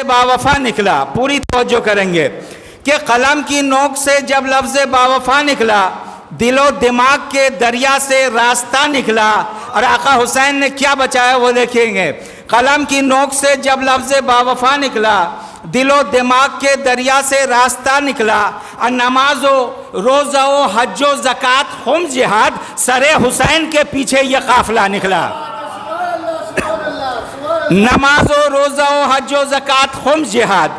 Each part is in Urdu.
باوفا نکلا، پوری توجہ کریں گے کہ قلم کی نوک سے جب لفظ باوفا نکلا، دل و دماغ کے دریا سے راستہ نکلا، اور آقا حسین نے کیا بچایا وہ دیکھیں گے۔ قلم کی نوک سے جب لفظ باوفا نکلا، دل و دماغ کے دریا سے راستہ نکلا، اور نماز و روزہ و حج و زکوٰۃ خم جہاد، سر حسین کے پیچھے یہ قافلہ نکلا۔ نماز و روزہ و حج و زکوٰۃ خم جہاد،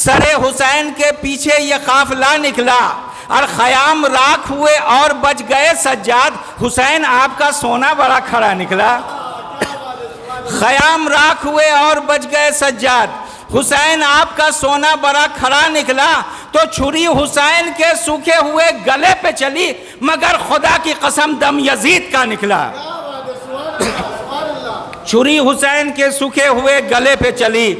سر حسین کے پیچھے یہ قافلہ نکلا، اور خیام راکھ ہوئے اور بچ گئے سجاد، حسین آپ کا سونا بڑا کھڑا نکلا۔ خیام راکھ ہوئے اور بچ گئے سجاد، حسین آپ کا سونا بڑا کھڑا نکلا، تو چھری حسین کے سوکھے ہوئے گلے پہ چلی، مگر خدا کی قسم دم یزید کا نکلا۔ چھری حسین کے سوکھے ہوئے گلے پہ چلی،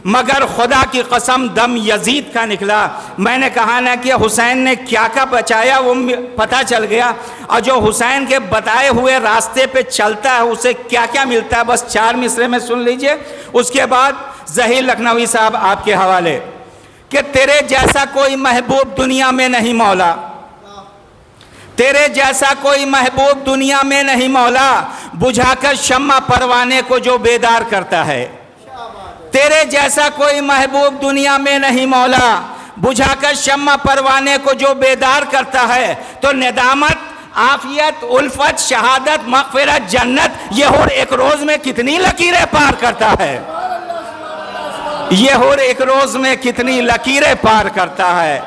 مگر خدا کی قسم دم یزید کا نکلا۔ میں نے کہا نا کہ حسین نے کیا کیا بچایا وہ پتہ چل گیا، اور جو حسین کے بتائے ہوئے راستے پہ چلتا ہے اسے کیا کیا ملتا ہے، بس 4 مصرے میں سن لیجئے۔ اس کے بعد ظہیر لکھنوی صاحب آپ کے حوالے کہ تیرے جیسا کوئی محبوب دنیا میں نہیں مولا، تیرے جیسا کوئی محبوب دنیا میں نہیں مولا، بجھا کر شمع پروانے کو جو بیدار کرتا ہے۔ تیرے جیسا کوئی محبوب دنیا میں نہیں مولا، بجھا کر شمع پروانے کو جو بیدار کرتا ہے، تو ندامت، عافیت، الفت، شہادت، مغفرت، جنت، یہ ہر ایک روز میں کتنی لکیریں پار کرتا ہے، یہ ہر ایک روز میں کتنی لکیریں پار کرتا ہے۔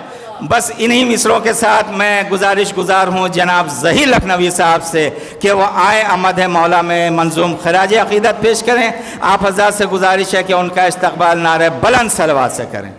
بس انہی مصروں کے ساتھ میں گزارش گزار ہوں جناب ظہیر لکھنوی صاحب سے کہ وہ آئے مدح مولا میں منظوم خراج عقیدت پیش کریں۔ آپ حضرات سے گزارش ہے کہ ان کا استقبال نعرہ بلند صلوات سے کریں۔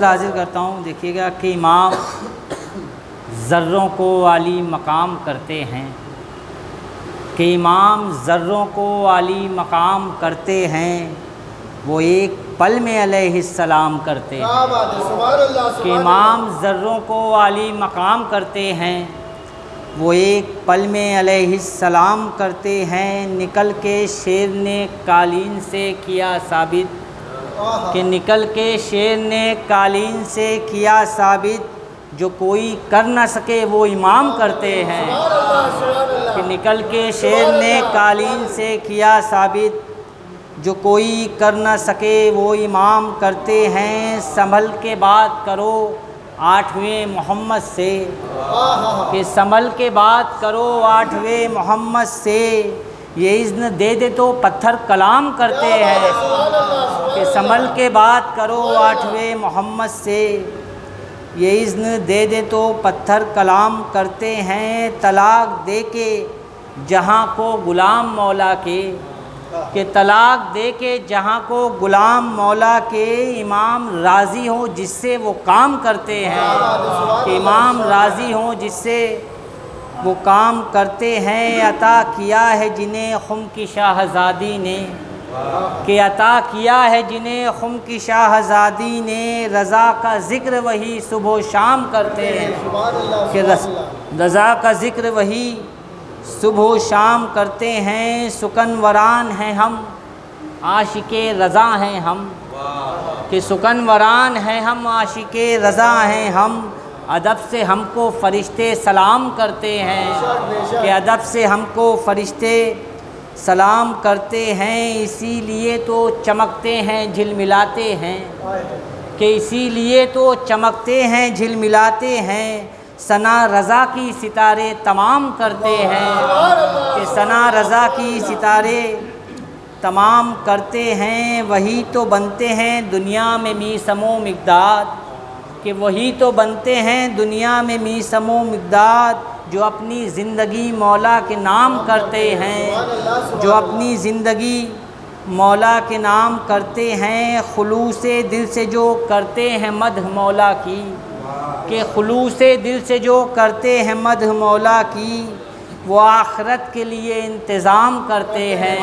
حاضر کرتا ہوں، دیکھیے گا کہ امام ذروں کو عالی مقام کرتے ہیں، کہ امام ذروں کو عالی مقام کرتے ہیں، وہ ایک پل میں علیہ السلام کرتے ہیں۔ کہ امام ذروں کو عالی مقام کرتے ہیں، وہ ایک پل میں علیہ السلام کرتے ہیں۔ نکل کے شیر نے قالین سے کیا ثابت، کہ نکل کے شیر نے قالین سے کیا ثابت، جو کوئی کر نہ سکے وہ امام کرتے ہیں۔ کہ نکل کے شیر نے قالین سے کیا ثابت، جو کوئی کر نہ سکے وہ امام کرتے ہیں۔ سنبھل کے بات کرو 8ویں محمد سے، کہ سنبھل کے بات کرو 8ویں محمد سے، یہ اذن دے دے تو پتھر کلام کرتے ہیں۔ کہ سنبھل کے بات کرو 8ویں محمد سے، یہ اذن دے دے تو پتھر کلام کرتے ہیں۔ طلاق دے کے جہاں کو غلام مولا کے، کہ طلاق دے کے جہاں کو غلام مولا کے، امام راضی ہوں جس سے وہ کام کرتے ہیں۔ کہ امام راضی ہوں جس سے وہ کام کرتے ہیں۔ عطا کیا ہے جنہیں خم کی شاہزادی نے، کہ عطا کیا ہے جنہیں خم کی شاہزادی نے، رضا کا ذکر وہی صبح و شام کرتے ہیں۔ کہ رضا کا ذکر وہی صبح و شام کرتے ہیں۔ سکنوران ہیں ہم، عاشق رضا ہیں ہم، کہ سکنوران ہیں ہم، عاشق رضا ہیں ہم، ادب سے ہم کو فرشتے سلام کرتے ہیں۔ کہ ادب سے ہم کو فرشتے سلام کرتے ہیں۔ اسی لیے تو چمکتے ہیں جھلملاتے ہیں، کہ اسی لیے تو چمکتے ہیں جھلملاتے ہیں۔ ثنا رضا کی ستارے تمام کرتے ہیں، کہ ثنا رضا کی ستارے تمام کرتے ہیں۔ وہی تو بنتے ہیں دنیا میں میثم و مقداد، کہ وہی تو بنتے ہیں دنیا میں میثم و مقداد، جو اپنی زندگی مولا کے نام کرتے ہیں، جو اپنی زندگی مولا کے نام کرتے ہیں۔ خلوص دل سے جو کرتے ہیں مدح مولا کی، کہ خلوص دل سے جو کرتے ہیں مدح مولا کی وہ آخرت کے لیے انتظام کرتے ہیں،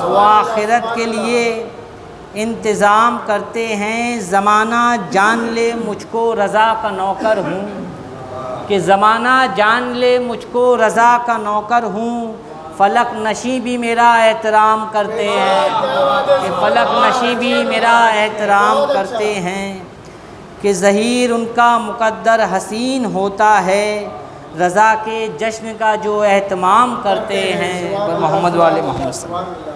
وہ آخرت کے لیے انتظام کرتے ہیں۔ زمانہ جان لے مجھ کو رضا کا نوکر ہوں، کہ زمانہ جان لے مجھ کو رضا کا نوکر ہوں، فلک نشیں بھی میرا احترام کرتے ہیں، کہ فلک نشیں بھی میرا احترام کرتے ہیں، کہ ظہیر ان کا مقدر حسین ہوتا ہے، رضا کے جشن کا جو اہتمام کرتے ہیں۔ پر محمد والے محمد صلی اللہ علیہ وسلم۔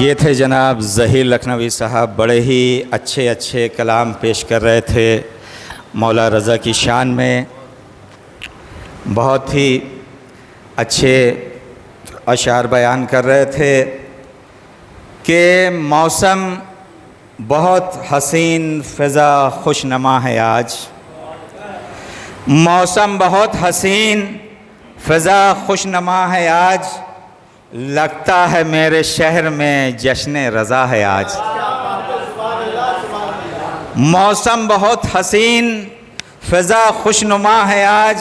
یہ تھے جناب ظہیر لکھنوی صاحب، بڑے ہی اچھے کلام پیش کر رہے تھے مولا رضا کی شان میں، بہت ہی اچھے اشعار بیان کر رہے تھے کہ موسم بہت حسین فضا خوش نما ہے آج، موسم بہت حسین فضا خوش نما ہے آج، لگتا ہے میرے شہر میں جشن رضا ہے آج، موسم بہت حسین فضا خوش نما ہے آج،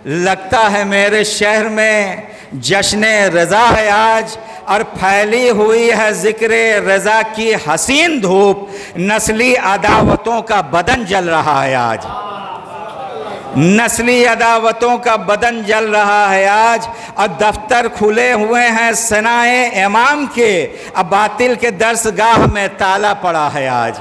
لگتا ہے میرے شہر میں جشن رضا ہے آج، اور پھیلی ہوئی ہے ذکر رضا کی حسین دھوپ، نسلی عداوتوں کا بدن جل رہا ہے آج، نسلی عداوتوں کا بدن جل رہا ہے آج، اور دفتر کھلے ہوئے ہیں ثنائے امام کے، اب باطل کے درسگاہ میں تالا پڑا ہے آج،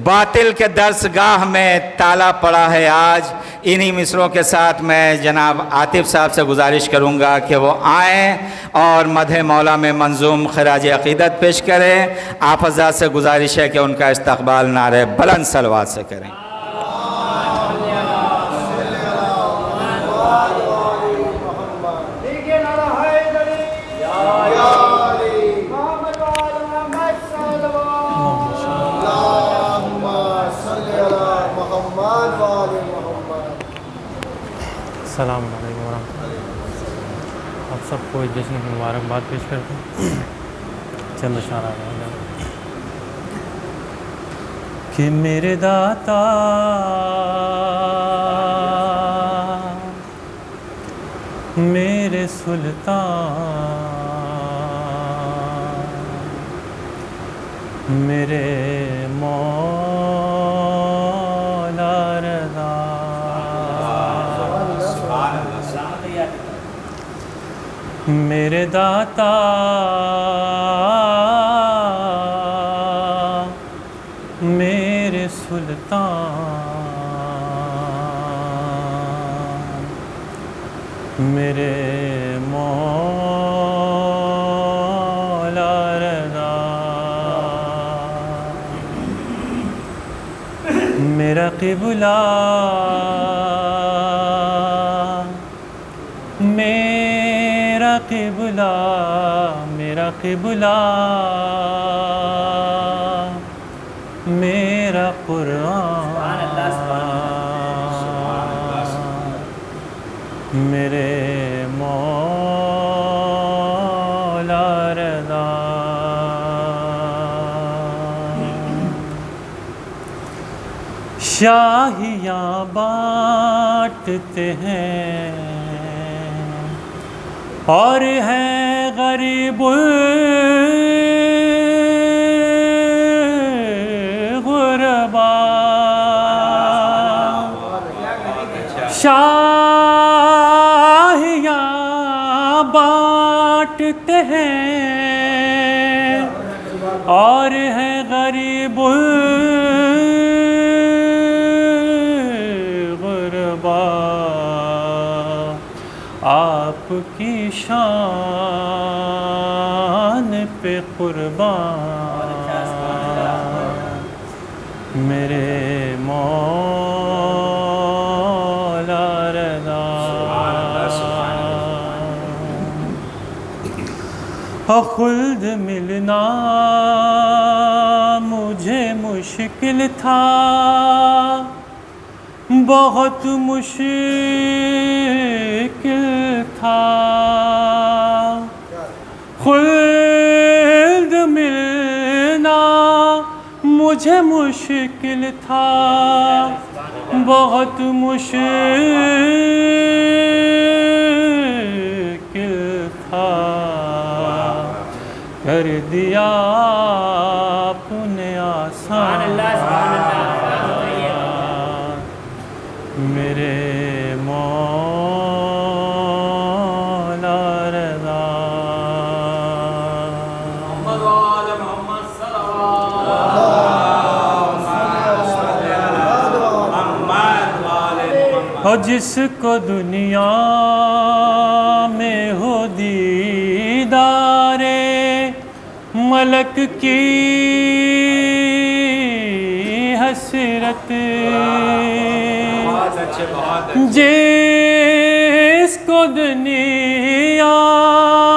باطل کے درسگاہ میں تالا پڑا ہے آج۔ انہی مصروں کے ساتھ میں جناب عاطف صاحب سے گزارش کروں گا کہ وہ آئیں اور مدح مولا میں منظوم خراج عقیدت پیش کریں۔ آپ حضرات سے گزارش ہے کہ ان کا استقبال نعرہ بلند صلوات سے کریں۔ السلام علیکم ورحمۃ اللہ۔ آپ سب کو جشن کی مبارکباد پیش کرتے ہیں۔ چند اشعار کہ میرے داتا میرے سلطان میرے مولا رضا، میرے داتا میرے سلطان میرے مولا رضا، میرا قبلہ میرا قبلہ میرا قبلہ میرا قرآن میرے مولا رضا، شاہیاں بانٹتے ہیں اور ہیں غریب غربا، شاہیاں بانٹتے ہیں اور ہیں غریب غربا، آپ کی شان پہ قربان میرے مولا رضا، خلد ملنا مجھے مشکل تھا، بہت مشکل تھا، خلد ملنا مجھے مشکل تھا، بہت مشکل تھا، کر دیا آپ نے آسان میرے مولا رضا۔ اور جس کو دنیا میں ہو دیدار ملک کی حسرت، جس کو دنیا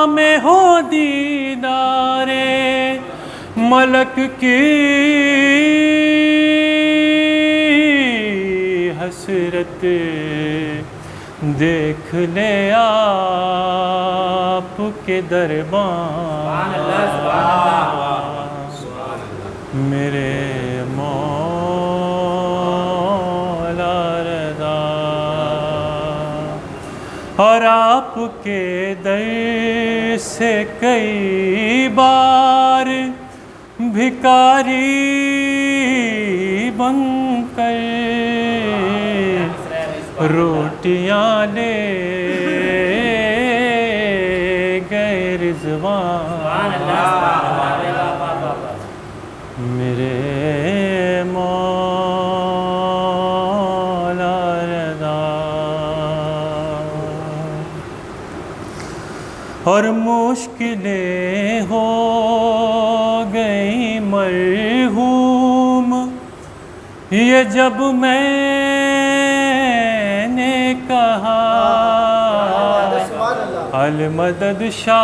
میں ہو دیدار ملک کی حسرت، دیکھ لے آپ کے دربار میرے مولا رضا، اور آپ کے در سے کئی بار بھکاری بن کر روٹیاں لے گئے رضوان میرے مولا رضا، اور مشکلیں ہو گئی مرحوم یہ جب میں نے کہا المدد شاہ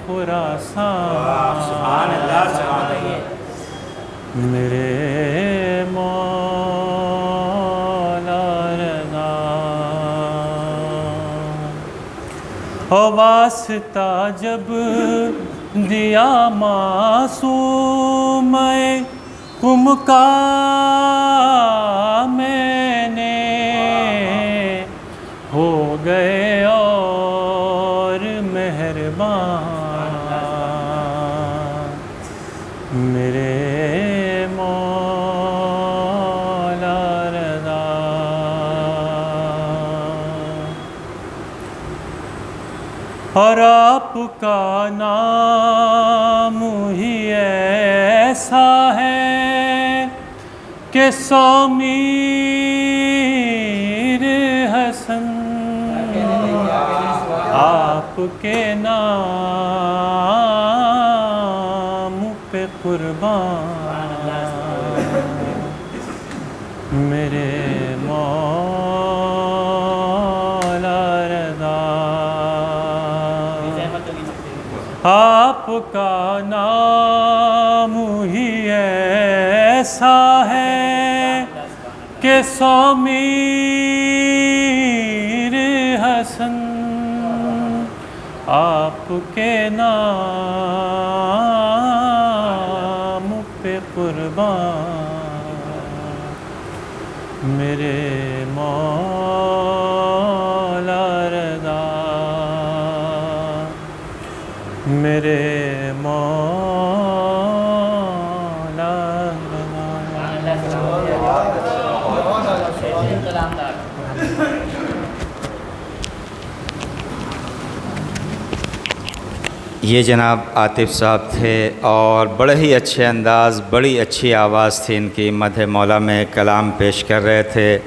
خراسان میرے مولا رضا، اور واسطہ جب دیا معصوم قم کا میں نے، ہو گئے اور مہربان میرے مولا رضا، اور آپ کا نام ہی ایسا ہے کہ سومیر حسن آپ کے نام پہ قربان میرے مولا رضا، آپ کا نام ہی ایسا ہے کہ سومیر حسن آپ کے نام پہ قربان میرے مولا رضا، میرے مولا یہ جناب عاطف صاحب تھے اور بڑے ہی اچھے انداز، بڑی اچھی آواز تھی ان کی، مدح مولا میں کلام پیش کر رہے تھے۔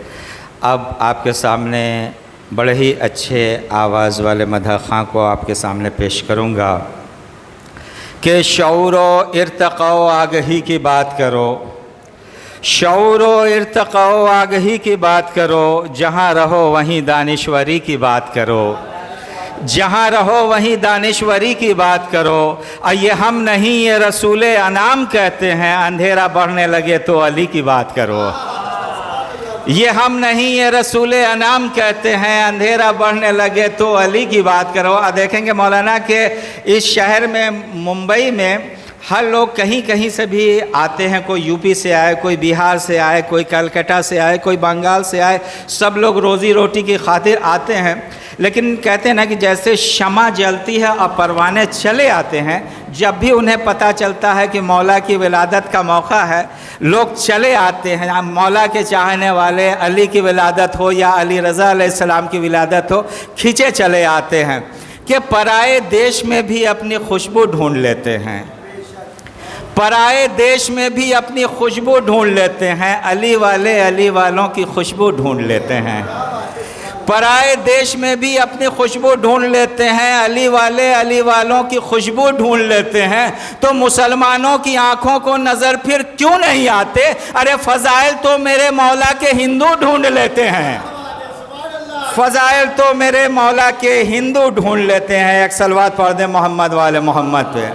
اب آپ کے سامنے بڑے ہی اچھے آواز والے مدح خواں کو آپ کے سامنے پیش کروں گا کہ شعور و ارتقاء و آگہی کی بات کرو، شعور و ارتقاء و آگہی کی بات کرو، جہاں رہو وہیں دانشوری کی بات کرو، جہاں رہو وہیں دانشوری کی بات کرو، یہ ہم نہیں یہ رسول انعام کہتے ہیں، اندھیرا بڑھنے لگے تو علی کی بات کرو، یہ ہم نہیں، یہ رسول انام کہتے ہیں اندھیرا بڑھنے لگے تو علی کی بات کرو۔ دیکھیں گے مولانا کہ اس شہر میں ممبئی میں ہر لوگ کہیں کہیں سے بھی آتے ہیں، کوئی یو پی سے آئے، کوئی بہار سے آئے، کوئی کلکتہ سے آئے، کوئی بنگال سے آئے، سب لوگ روزی روٹی کی خاطر آتے ہیں۔ لیکن کہتے ہیں نا کہ جیسے شمع جلتی ہے اور پروانے چلے آتے ہیں، جب بھی انہیں پتہ چلتا ہے کہ مولا کی ولادت کا موقع ہے لوگ چلے آتے ہیں۔ مولا کے چاہنے والے علی کی ولادت ہو یا علی رضا علیہ السلام کی ولادت ہو، کھینچے چلے آتے ہیں کہ پرائے دیش میں بھی اپنی خوشبو ڈھونڈ لیتے ہیں، پرائے دیش میں بھی اپنی خوشبو ڈھونڈ لیتے ہیں، علی والے علی والوں کی خوشبو ڈھونڈ لیتے ہیں، پرائے دیش میں بھی اپنی خوشبو ڈھونڈ لیتے ہیں، علی والے علی والوں کی خوشبو ڈھونڈ لیتے ہیں۔ تو مسلمانوں کی آنکھوں کو نظر پھر کیوں نہیں آتے؟ ارے فضائل تو میرے مولا کے ہندو ڈھونڈ لیتے ہیں، فضائل تو میرے مولا کے ہندو ڈھونڈ لیتے ہیں۔ ایک صلوات پڑھ دیں محمد والے محمد پہ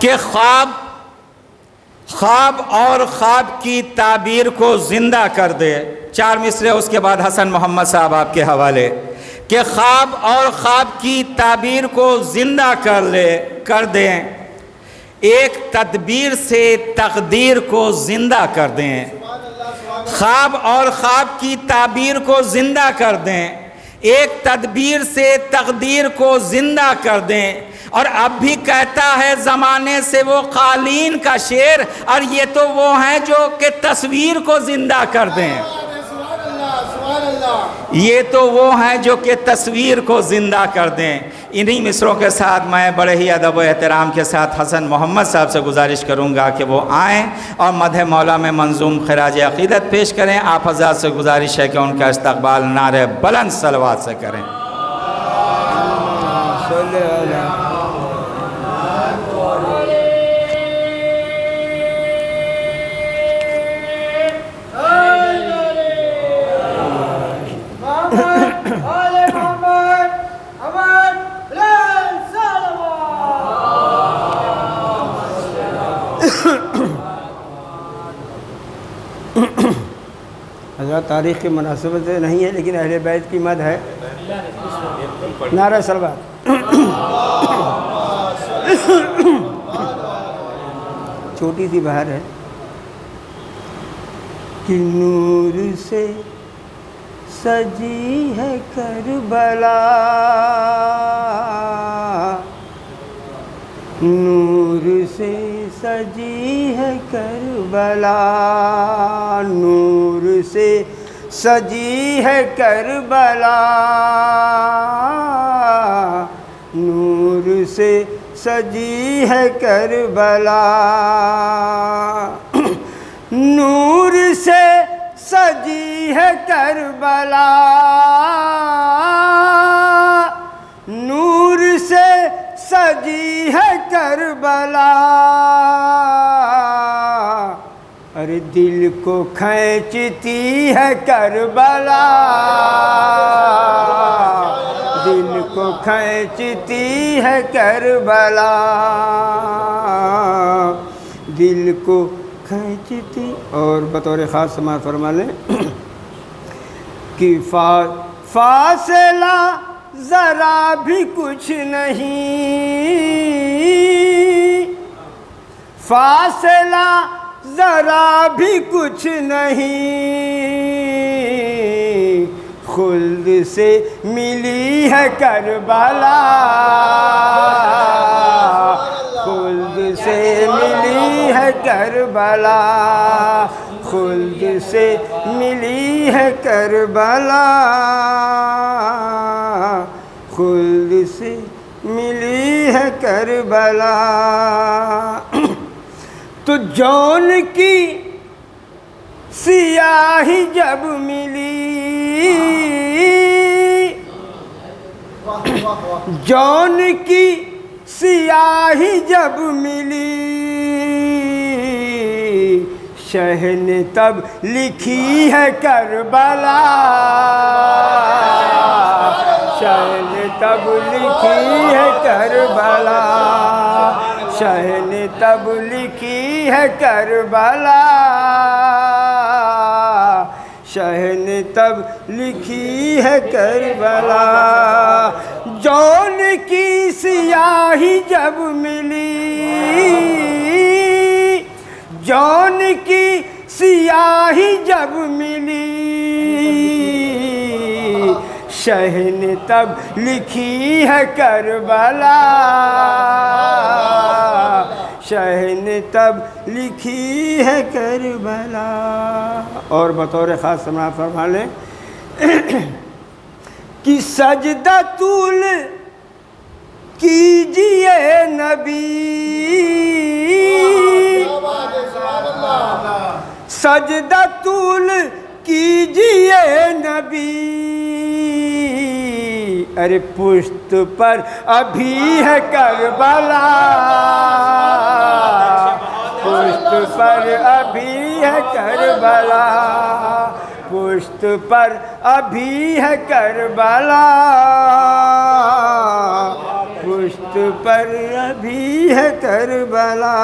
کہ خواب اور خواب کی تعبیر کو زندہ کر دے۔ 4 مصرے اس کے بعد حسن محمد صاحب آپ کے حوالے کہ خواب اور خواب کی تعبیر کو زندہ کر دیں، ایک تدبیر سے تقدیر کو زندہ کر دیں، خواب اور خواب کی تعبیر کو زندہ کر دیں، ایک تدبیر سے تقدیر کو زندہ کر دیں۔ اور اب بھی کہتا ہے زمانے سے وہ قالین کا شعر، اور یہ تو وہ ہیں جو کہ تصویر کو زندہ کر دیں، یہ تو وہ ہیں جو کہ تصویر کو زندہ کر دیں۔ انہی مصروں کے ساتھ میں بڑے ہی ادب و احترام کے ساتھ حسن محمد صاحب سے گزارش کروں گا کہ وہ آئیں اور مدح مولا میں منظوم خراج عقیدت پیش کریں۔ آپ حضرات سے گزارش ہے کہ ان کا استقبال نعرہ بلند صلوات سے کریں۔ حضرات تاریخ کی مناسبت سے نہیں ہے لیکن اہل بیت کی مدح ہے۔ نعرہ صلوات۔ چھوٹی سی بہار ہے کہ نور سے سجی ہے کربلا، نور سے سجی ہے کربلا، نور سے سجی ہے کربلا، نور سے سجی ہے کربلا، نور سے سجی ہے کربلا، نور سے سجی ہے کربلا، ارے دل کو کھینچتی ہے کربلا، دل کو کھینچتی ہے کربلا، دل کو کھینچتی۔ اور بطور خاص سماعت فرما لیں کہ فاصلہ ذرا بھی کچھ نہیں، فاصلہ ذرا بھی کچھ نہیں، خلد سے ملی ہے کربلا، خلد سے ملی ہے کربلا، خلد سے ملی ہے کربلا، خلد سے ملی ہے کربلا۔ تو جون کی سیاہی جب ملی، جون کی سیاہی جب ملی، شہ نے تب لکھی ہے کربلا، شہ نے تب لکھی ہے کربلا، شہ نے تب لکھی ہے کربلا، شہ نے تب لکھی ہے کربلا، جون کی سیاہی جب ملی، جون کی سیاہی جب ملی، شہ نے تب لکھی ہے کربلا، شہ نے تب لکھی ہے کربلا۔ اور بطور خاص سماعت فرما لیں کہ سجدہ طول کیجئے نبی، سجدہ طول کیجئے نبی، ارے پشت پر ابھی ہے کربلا، پشت پر ابھی ہے کربلا، پشت پر ابھی ہے کربلا، پشت پر ابھی ہے کربلا۔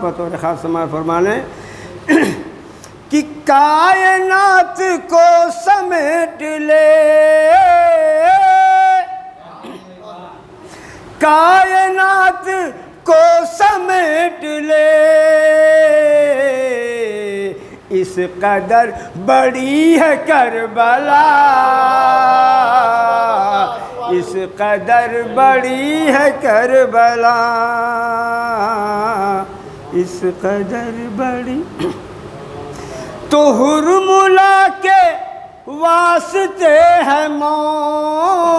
بطور خاص سماعت فرما لیں کہ کائنات کو سمیٹ لے، کائنات کو سمیٹ لے، اس قدر بڑی ہے کربلا، اس قدر بڑی ہے کربلا، اس قدر بڑی۔ تو حرملا کے واسطے ہے موت،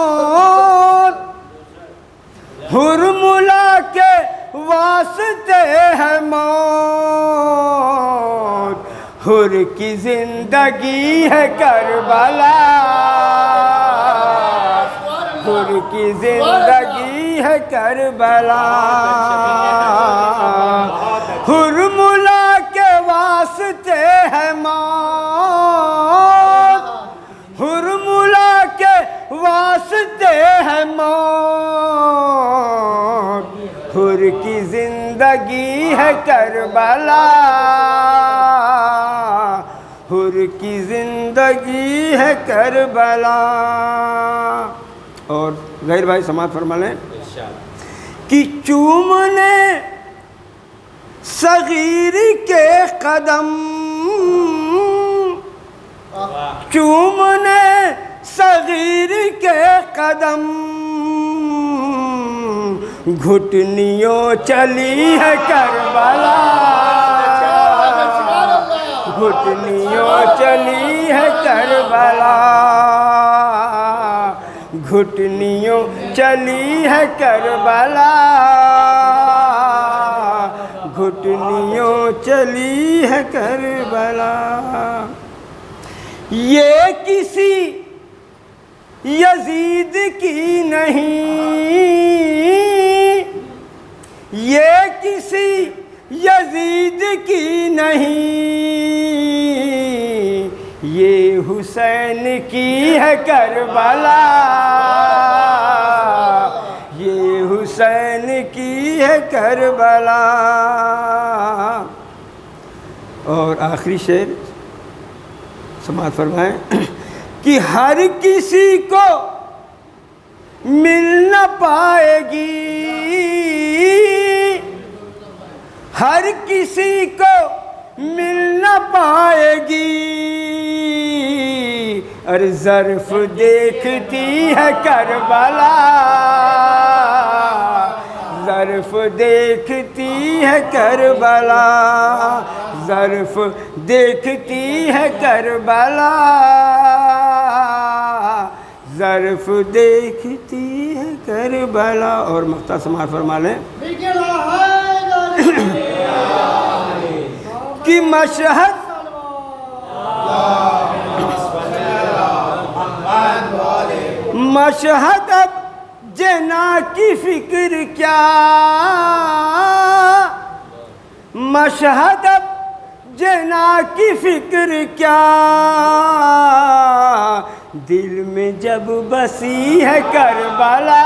حرملا کے واسطے ہے موت، حر کی زندگی ہے کربلا، حر کی زندگی ہے کربلا، حرملا کے واسطے ہے موت، حرملا کے واسطے ہے موت، حر کی زندگی ہے کربلا، حر کی زندگی ہے کربلا۔ اور غیر بھائی سماعت فرما لیں کہ چومنے صغیر کے قدم، چومنے صغیر کے قدم، گھٹنیوں چلی ہے کربلا، گھٹنیوں چلی ہے کربلا، گھٹنیوں چلی ہے کربلا، گھٹنیوں چلی ہے کربلا۔ یہ کسی یزید کی نہیں، یہ کسی یزید کی نہیں، یہ حسین کی ہے کربلا، یہ حسین کی ہے کربلا۔ اور آخری شعر سماعت فرمائیں کہ ہر کسی کو مل نہ پائے گی، ہر کسی کو مل نہ پائے گی، اور ظرف دیکھتی ہے کربلا، ظرف دیکھتی ہے کربلا، ظرف دیکھتی ہے کربلا، ظرف دیکھتی ہے کربلا۔ اور مقطع سماعت فرما لیں کہ مشہد مشہد اب جنا کی فکر کیا، مشہد اب جنا کی فکر کیا، دل میں جب بسی ہے کربلا،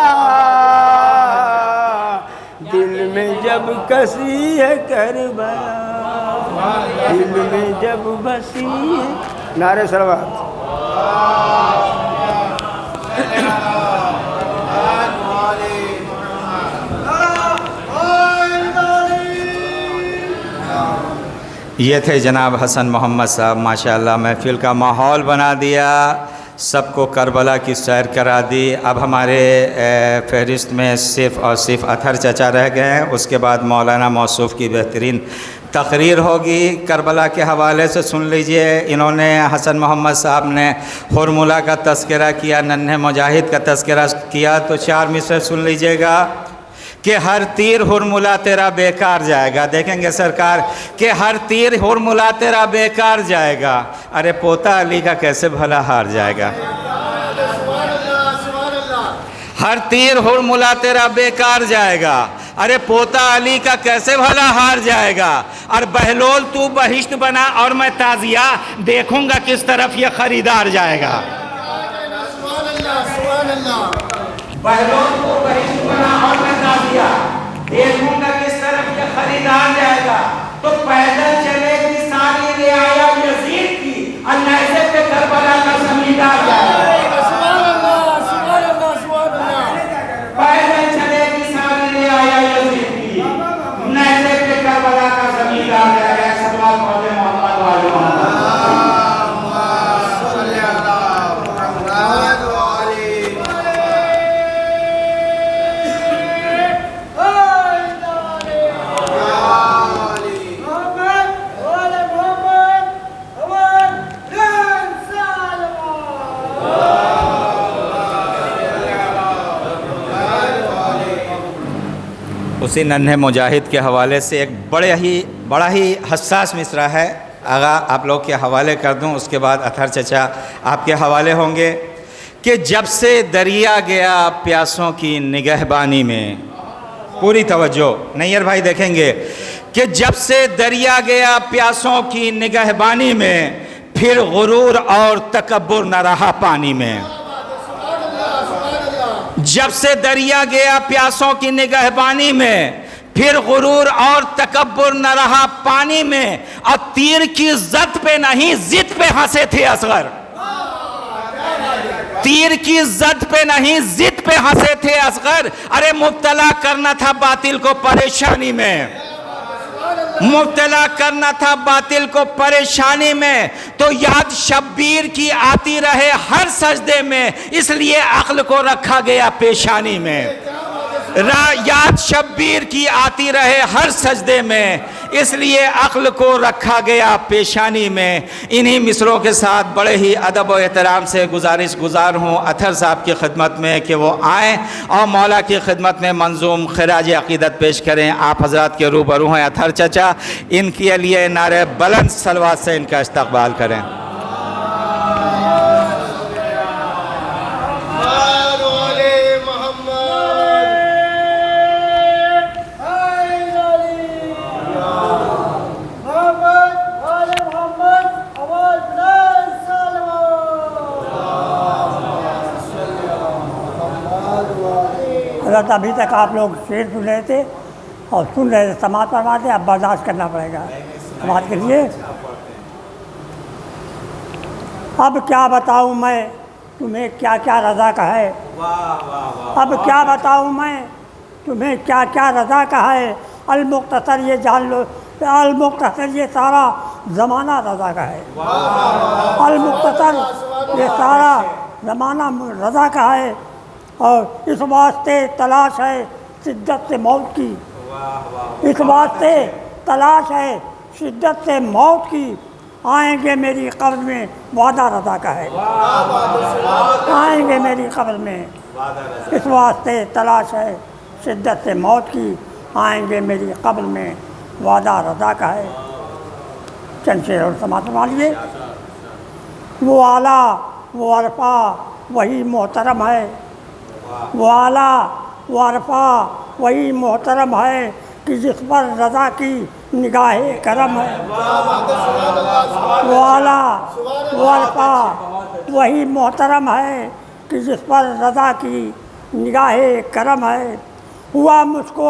دل میں جب کسی ہے کربلا، دل میں جب بسی ہے. نعرہ صلوات. یہ تھے جناب حسن محمد صاحب، ماشاءاللہ محفل کا ماحول بنا دیا، سب کو کربلا کی سیر کرا دی. اب ہمارے فہرست میں صرف اور صرف اطہر چچا رہ گئے ہیں، اس کے بعد مولانا موصوف کی بہترین تقریر ہوگی کربلا کے حوالے سے. سن لیجئے، انہوں نے حسن محمد صاحب نے ہرملا کا تذکرہ کیا، ننھے مجاہد کا تذکرہ کیا، تو 4 مصرع سن لیجئے گا کہ ہر تیر ہرملا تیرا بیکار جائے گا. دیکھیں گے سرکار کہ ہر تیر ہرملا تیرا بیکار جائے گا، ارے پوتا علی کا کیسے بھلا ہار جائے گا. ہر تیر ہرملا تیرا بیکار جائے گا، ارے پوتا علی کا کیسے بھلا ہار جائے گا. اور بہلول تو بہشت بنا اور میں تازیہ، دیکھوں گا کس طرف یہ خریدار جائے گا. بہلول تو بہشت بنا اور میں تازیہ، دیکھوں گا کس طرف یہ خریدار جائے گا. تو پیدل چلے گی ساری رعایا یزید کی، اور نیزے پہ کربلا کا زمیندار جائے گا. پیدل چلے گی ساری رعایا یزید کی، نیزے پہ کربلا کا زمیندار جائے گا. سلوات پڑھیں محمد والے محمد. اسی ننھے مجاہد کے حوالے سے ایک بڑا ہی حساس مصرع ہے. آغا آپ لوگ کے حوالے کر دوں، اس کے بعد اطہر چچا آپ کے حوالے ہوں گے. کہ جب سے دریا گیا پیاسوں کی نگہبانی میں، پوری توجہ نیر بھائی دیکھیں گے، کہ جب سے دریا گیا پیاسوں کی نگہبانی میں، پھر غرور اور تکبر نہ رہا پانی میں. جب سے دریا گیا پیاسوں کی نگہبانی میں، پھر غرور اور تکبر نہ رہا پانی میں. اور تیر کی زد پہ نہیں ضد پہ ہنسے تھے اصغر. تیر کی زد پہ نہیں ضد پہ ہنسے تھے اصغر. ارے مبتلا کرنا تھا باطل کو پریشانی میں، مبتلا کرنا تھا باطل کو پریشانی میں. تو یاد شبیر کی آتی رہے ہر سجدے میں، اس لیے عقل کو رکھا گیا پیشانی میں. یاد شبیر کی آتی رہے ہر سجدے میں، اس لیے عقل کو رکھا گیا پیشانی میں. انہی مصروں کے ساتھ بڑے ہی ادب و احترام سے گزارش گزار ہوں اطہر صاحب کی خدمت میں کہ وہ آئیں اور مولا کی خدمت میں منظوم خراج عقیدت پیش کریں. آپ حضرات کے روبرو ہیں اطہر چچا، ان کے لیے نعرہ بلند صلوات سے ان کا استقبال کریں. حضرت ابھی تک آپ لوگ شعر سن رہے تھے اور سن رہے تھے، سماعت فرماتے، اب برداشت کرنا پڑے گا. سماعت کریے. اب کیا بتاؤں میں تمہیں کیا کیا رضا کا ہے، اب کیا بتاؤں میں تمہیں کیا کیا رضا کا ہے. المختصر یہ جان لو، المختصر یہ سارا زمانہ رضا کا ہے. المختصر یہ سارا زمانہ رضا کا ہے. اور اس واسطے تلاش ہے شدت سے موت کی، اس واسطے تلاش ہے شدت سے موت کی. آئیں گے میری قبر میں وعدہ رضا کا ہے، آئیں گے میری قبر میں، اس واسطے تلاش ہے شدت سے موت کی. آئیں گے میری قبر میں وعدہ رضا کا ہے. چند شعر اور سماعت فرما لیجیے. وہ اعلیٰ وہ عرفہ وہی محترم ہے، وہ اعلیٰ وہ عرفہ وہی محترم ہے کہ جس پر رضا کی نگاہ کرم ہے. وہ اعلیٰ وہ عرفہ وہی محترم ہے کہ جس پر رضا کی نگاہ کرم ہے. ہوا مجھ کو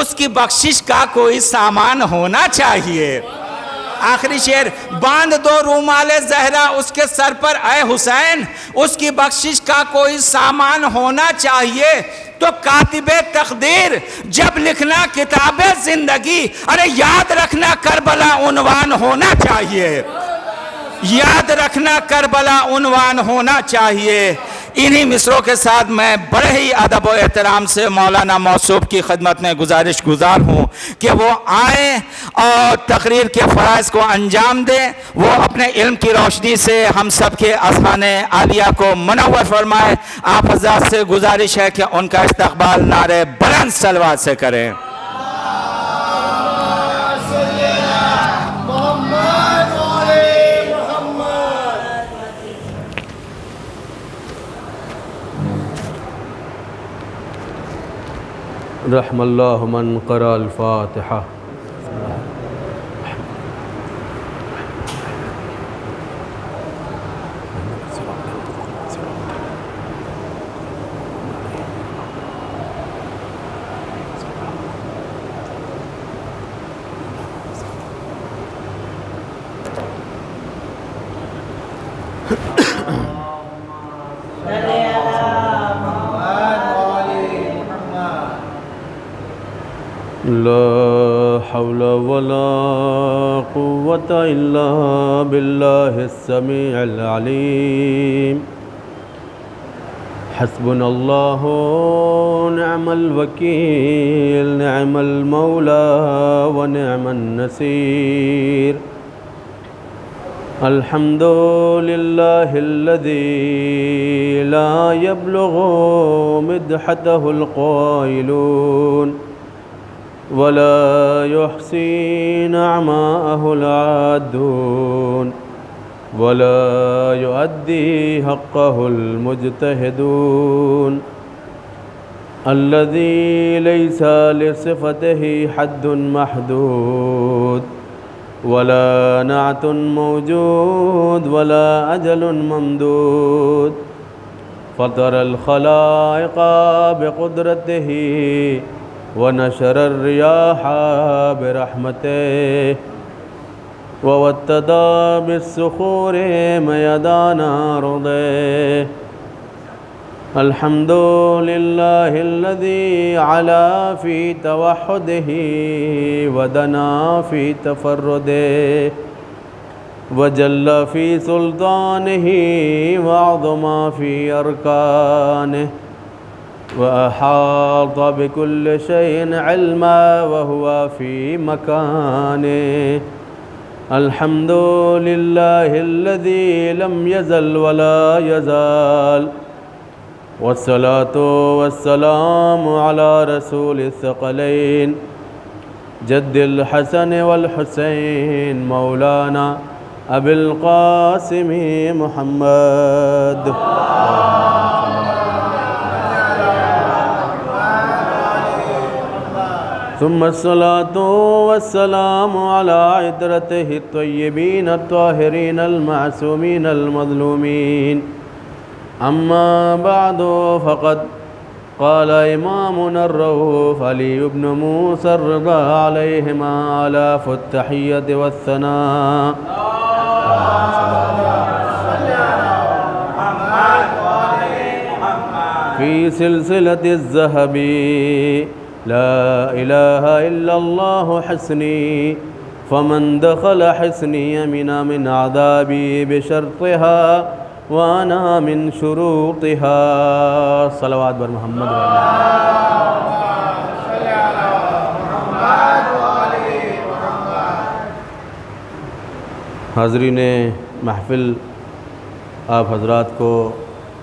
اس کی بخشش کا کوئی سامان ہونا چاہیے۔ آخری شعر، باندھ دو رومال زہرا اس کے سر پر اے حسین، اس کی بخشش کا کوئی سامان ہونا چاہیے۔ تو کاتب تقدیر جب لکھنا کتاب زندگی، ارے یاد رکھنا کربلا عنوان ہونا چاہیے، یاد رکھنا کربلا عنوان ہونا چاہیے۔ انہی مصروں کے ساتھ میں بڑے ہی ادب و احترام سے مولانا موصوف کی خدمت میں گزارش گزار ہوں کہ وہ آئیں اور تقریر کے فرائض کو انجام دیں، وہ اپنے علم کی روشنی سے ہم سب کے اذہان عالیہ کو منور فرمائے۔ آپ حضرات سے گزارش ہے کہ ان کا استقبال نعرہ بلند صلوات سے کریں۔ رحم اللہ من قرأ الفاتحہ۔ لا حول ولا قوة إلا بالله السميع العليم۔ حسبنا الله نعم الوكيل، نعم المولى ونعم النصير۔ الحمد لله الذي لا يبلغ مدحته القائلون ولا يحصي نعماءه العادون ولا يؤدي حقه المجتهدون، الذي ليس لصفته حد محدود ولا نعت موجود ولا أجل ممدود، فطر الخلائق بقدرته ونشر الرياح برحمته ووتد بالصخور ميدان أرضه۔ الحمد لله الذي علا في توحده ودنا في تفرده وجل في سلطانه وعظم في أركانه وأحاط بكل شيء علما وهو في مكانه۔ الحمد لله الذي لم يزل ولا يزال، والصلاة والسلام على رسول الثقلين جد الحسن والحسين مولانا أبي القاسم محمد۔ ثم الصلاة والسلام على عترته الطيبين الطاهرين المعصومين المظلومين، أما بعد فقد قال إمامنا الرؤوف علي بن موسى الرضا عليهما آلاف التحية والثناء، في سلسلة الذهب لا إله إلا الله حسني، فمن دخل حسني من عذابي بشرطها وأنا من شروطها۔ صلوات بر محمد حاضرین محفل، آپ حضرات کو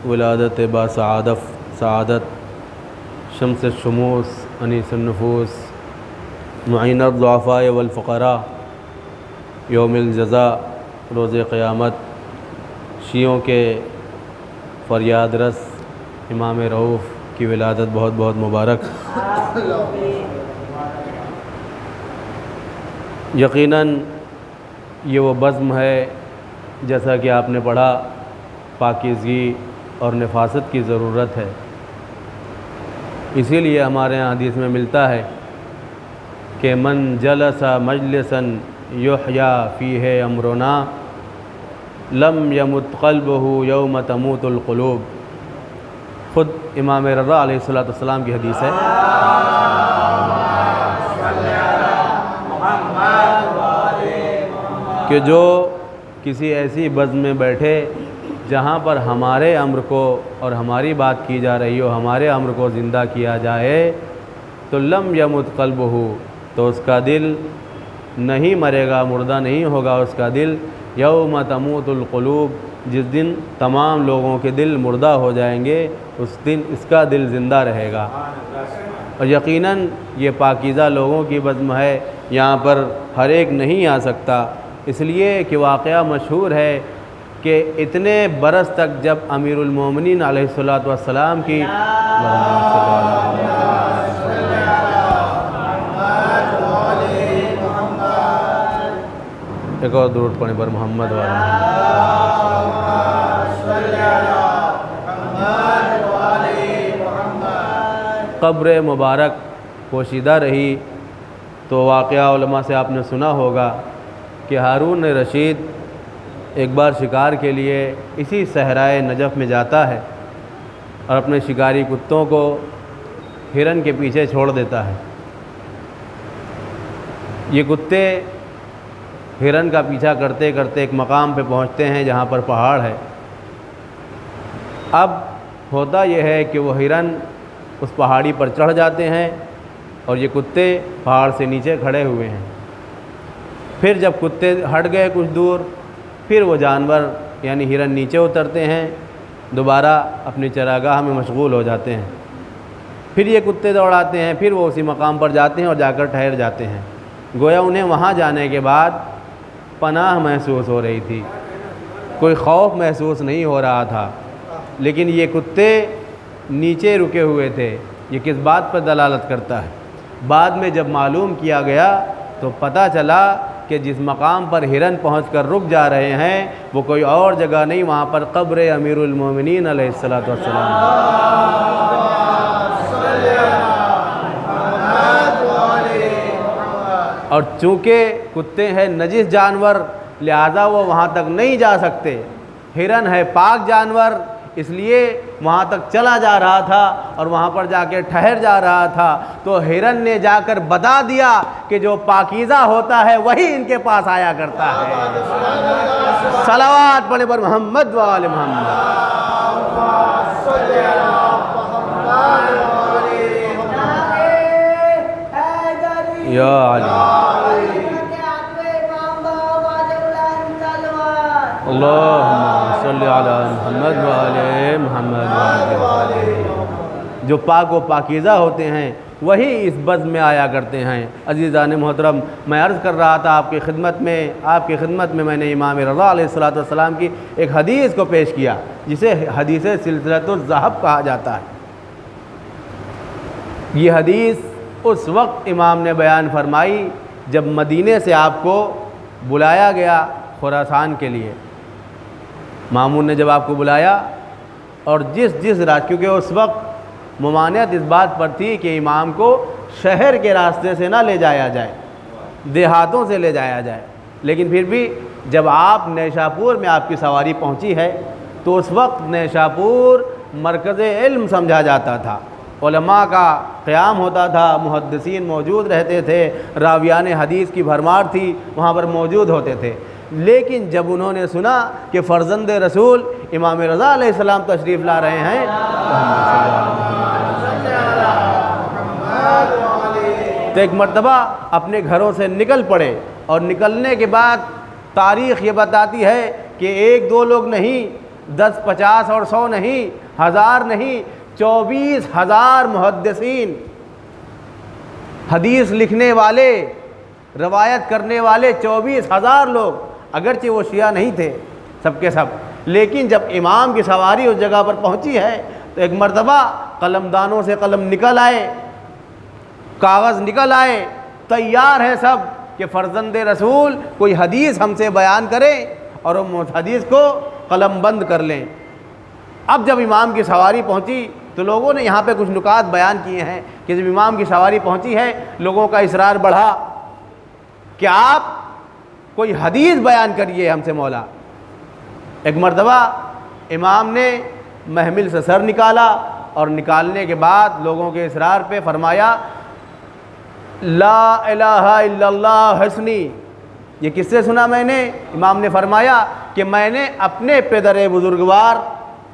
ولادت با سعادت شمس الشموس انیس النفوس معین الضعفاء والفقراء یوم الجزاء روز قیامت شیعوں کے فریاد رس امام رؤوف کی ولادت بہت بہت مبارک۔ یقیناً یہ وہ بزم ہے جیسا کہ آپ نے پڑھا، پاکیزگی اور نفاست کی ضرورت ہے، اسی لیے ہمارے یہاں حدیث میں ملتا ہے کہ من جلس مجلسا یحیا فیہ امرنا لم یمت قلبہ یوم تموت القلوب۔ خود امام رضا علیہ السلام کی حدیث ہے۔ کہ جو کسی ایسی بزم میں بیٹھے جہاں پر ہمارے امر کو اور ہماری بات کی جا رہی ہو، ہمارے امر کو زندہ کیا جائے، تو لم یمت قلبہ، تو اس کا دل نہیں مرے گا، مردہ نہیں ہوگا اس کا دل، یوم تموت القلوب، جس دن تمام لوگوں کے دل مردہ ہو جائیں گے اس دن اس کا دل زندہ رہے گا۔ اور یقیناً یہ پاکیزہ لوگوں کی بزم ہے، یہاں پر ہر ایک نہیں آ سکتا، اس لیے کہ واقعہ مشہور ہے کہ اتنے برس تک جب امیر المومنین علیہ السلام کی ایک اور درود پڑھنے پر محمد قبر مبارک پوشیدہ رہی، تو واقعہ علماء سے آپ نے سنا ہوگا کہ ہارون رشید ایک بار شکار کے لیے اسی صحرائے نجف میں جاتا ہے اور اپنے شکاری کتوں کو ہرن کے پیچھے چھوڑ دیتا ہے۔ یہ کتے ہرن کا پیچھا کرتے کرتے ایک مقام پہ پہنچتے ہیں جہاں پر پہاڑ ہے۔ اب ہوتا یہ ہے کہ وہ ہرن اس پہاڑی پر چڑھ جاتے ہیں اور یہ کتے پہاڑ سے نیچے کھڑے ہوئے ہیں۔ پھر جب کتے ہٹ گئے کچھ دور، پھر وہ جانور یعنی ہرن نیچے اترتے ہیں، دوبارہ اپنی چراگاہ میں مشغول ہو جاتے ہیں۔ پھر یہ کتے دوڑاتے ہیں، پھر وہ اسی مقام پر جاتے ہیں اور جا کر ٹھہر جاتے ہیں۔ گویا انہیں وہاں جانے کے بعد پناہ محسوس ہو رہی تھی، کوئی خوف محسوس نہیں ہو رہا تھا، لیکن یہ کتے نیچے رکے ہوئے تھے۔ یہ کس بات پر دلالت کرتا ہے؟ بعد میں جب معلوم کیا گیا تو پتہ چلا کہ جس مقام پر ہرن پہنچ کر رک جا رہے ہیں وہ کوئی اور جگہ نہیں، وہاں پر قبر امیر المومنین علیہ السلام۔ اور چونکہ کتے ہیں نجس جانور، لہذا وہ وہاں تک نہیں جا سکتے۔ ہرن ہے پاک جانور، اس لیے وہاں تک چلا جا رہا تھا اور وہاں پر جا کے ٹھہر جا رہا تھا۔ تو ہرن نے جا کر بتا دیا کہ جو پاکیزہ ہوتا ہے وہی ان کے پاس آیا کرتا ہے۔ صلوات پڑھے پر محمد و آل محمد۔ یا علی اللہم صلی علی محمد و آل محمد۔ جو پاک و پاکیزہ ہوتے ہیں وہی اس بزم میں آیا کرتے ہیں۔ عزیزان محترم، میں عرض کر رہا تھا آپ کی خدمت میں میں نے امام رضا علیہ السلام کی ایک حدیث کو پیش کیا جسے حدیث سلسلۃ الذہب کہا جاتا ہے۔ یہ حدیث اس وقت امام نے بیان فرمائی جب مدینے سے آپ کو بلایا گیا خراسان کے لیے۔ مامون نے جب آپ کو بلایا اور جس رات، کیونکہ اس وقت ممانعت اس بات پر تھی کہ امام کو شہر کے راستے سے نہ لے جایا جائے، دیہاتوں سے لے جایا جائے، لیکن پھر بھی جب آپ نیشاپور میں آپ کی سواری پہنچی ہے تو اس وقت نیشاپور مرکز علم سمجھا جاتا تھا، علماء کا قیام ہوتا تھا، محدثین موجود رہتے تھے، راویان حدیث کی بھرمار تھی، وہاں پر موجود ہوتے تھے۔ لیکن جب انہوں نے سنا کہ فرزند رسول امام رضا علیہ السلام تشریف لا رہے ہیں تو ایک مرتبہ اپنے گھروں سے نکل پڑے، اور نکلنے کے بعد تاریخ یہ بتاتی ہے کہ 1-2 لوگ نہیں، 10, 50 اور 100 نہیں، 1000 نہیں، 24,000 محدثین، حدیث لکھنے والے، روایت کرنے والے 24,000 لوگ، اگرچہ وہ شیعہ نہیں تھے سب کے سب، لیکن جب امام کی سواری اس جگہ پر پہنچی ہے تو ایک مرتبہ قلمدانوں سے قلم نکل آئے، کاغذ نکل آئے، تیار ہے سب کہ فرزند رسول کوئی حدیث ہم سے بیان کرے اور ہم اس حدیث کو قلم بند کر لیں۔ اب جب امام کی سواری پہنچی تو لوگوں نے یہاں پہ کچھ نکات بیان کیے ہیں کہ جب امام کی سواری پہنچی ہے لوگوں کا اصرار بڑھا کہ آپ کوئی حدیث بیان کریے ہم سے مولا۔ ایک مرتبہ امام نے محمل سے سر نکالا اور نکالنے کے بعد لوگوں کے اصرار پہ فرمایا لا الہ الا اللہ حسنی۔ یہ کس سے سنا میں نے؟ امام نے فرمایا کہ میں نے اپنے پدر بزرگوار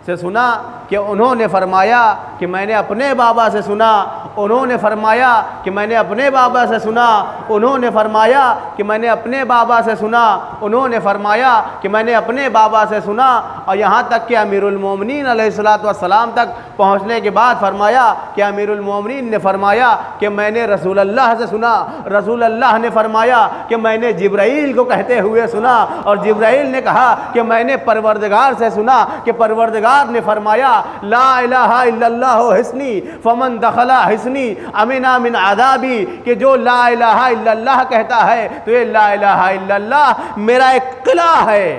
سے سنا کہ انہوں نے فرمایا کہ میں نے اپنے بابا سے سنا، انہوں نے فرمایا کہ میں نے اپنے بابا سے سنا، انہوں نے فرمایا کہ میں نے اپنے بابا سے سنا، انہوں نے فرمایا کہ میں نے اپنے بابا سے سنا، اور یہاں تک کہ امیر المومنین علیہ الصلوۃ والسلام تک پہنچنے کے بعد فرمایا کہ امیر المومنین نے فرمایا کہ میں نے رسول اللہ سے سنا، رسول اللہ نے فرمایا کہ میں نے جبرائیل کو کہتے ہوئے سنا، اور جبرائیل نے کہا کہ میں نے پروردگار سے سنا کہ پروردگار نے فرمایا لا الہ الا اللہ حسنی فمن دخل حسنی امنا من عذابی، کہ جو لا الہ الا اللہ کہتا ہے تو یہ لا الہ الا اللہ میرا ایک قلعہ ہے،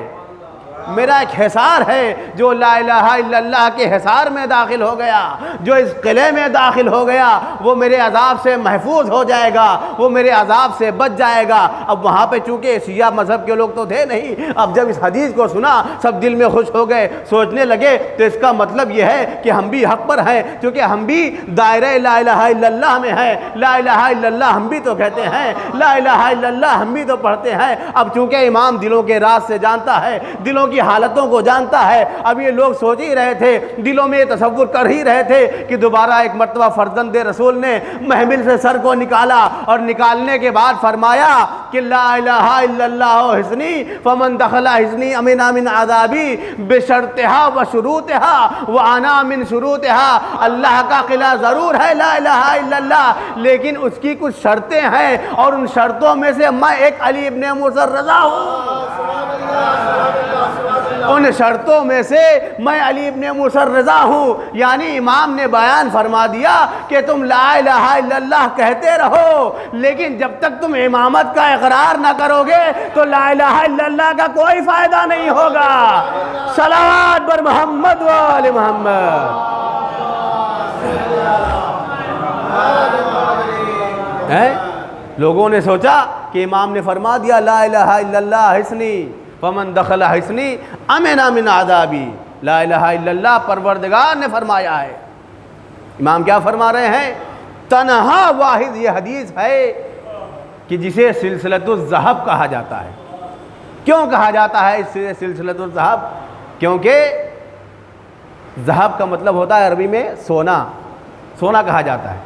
میرا ایک حصار ہے، جو لا الہ الا اللہ کے حصار میں داخل ہو گیا، جو اس قلعے میں داخل ہو گیا وہ میرے عذاب سے محفوظ ہو جائے گا، وہ میرے عذاب سے بچ جائے گا۔ اب وہاں پہ چونکہ شیعہ مذہب کے لوگ تو تھے نہیں، اب جب اس حدیث کو سنا سب دل میں خوش ہو گئے، سوچنے لگے تو اس کا مطلب یہ ہے کہ ہم بھی حق پر ہیں، کیونکہ ہم بھی دائرہ لا الہ الا اللہ میں ہیں، لا الہ الا اللہ ہم بھی تو کہتے ہیں، لا الہ الا اللہ ہم بھی تو پڑھتے ہیں۔ اب چونکہ امام دلوں کے راز سے جانتا ہے، دلوں کی حالتوں کو جانتا ہے، اب یہ لوگ سوچ ہی رہے تھے، دلوں میں یہ تصور کر ہی رہے تھے کہ دوبارہ ایک مرتبہ فرزند رسول نے محمل سے سر کو نکالا، اور نکالنے کے بعد فرمایا کہ لا الہ الا اللہ حسنی فمن دخل حسنی امنا من عذابی بشرطها وشروطها وانا من شروطها۔ اللہ کا قلعہ ضرور ہے لا الہ الا اللہ، لیکن اس کی کچھ شرطیں ہیں، اور ان شرطوں میں سے میں ایک علی ابن موسیٰ رضا ہوں، ان شرطوں میں سے میں علی ابن موسیٰ رضا ہوں۔ یعنی امام نے بیان فرما دیا کہ تم لا الہ الا اللہ کہتے رہو، لیکن جب تک تم امامت کا اقرار نہ کرو گے تو لا الہ الا اللہ کا کوئی فائدہ نہیں ہوگا۔ صلوات بر محمد و آل محمد۔ لوگوں نے سوچا کہ امام نے فرما دیا لا الہ الا اللہ حسنی فمن دخل حسنی امنا من عذابی، لا الہ الا اللہ پروردگار نے فرمایا ہے۔ امام کیا فرما رہے ہیں؟ تنہا واحد یہ حدیث ہے کہ جسے سلسلۃ الذہب کہا جاتا ہے۔ کیوں کہا جاتا ہے اس سے سلسلۃ الذہب؟ کیونکہ ذہب کا مطلب ہوتا ہے عربی میں سونا، سونا کہا جاتا ہے،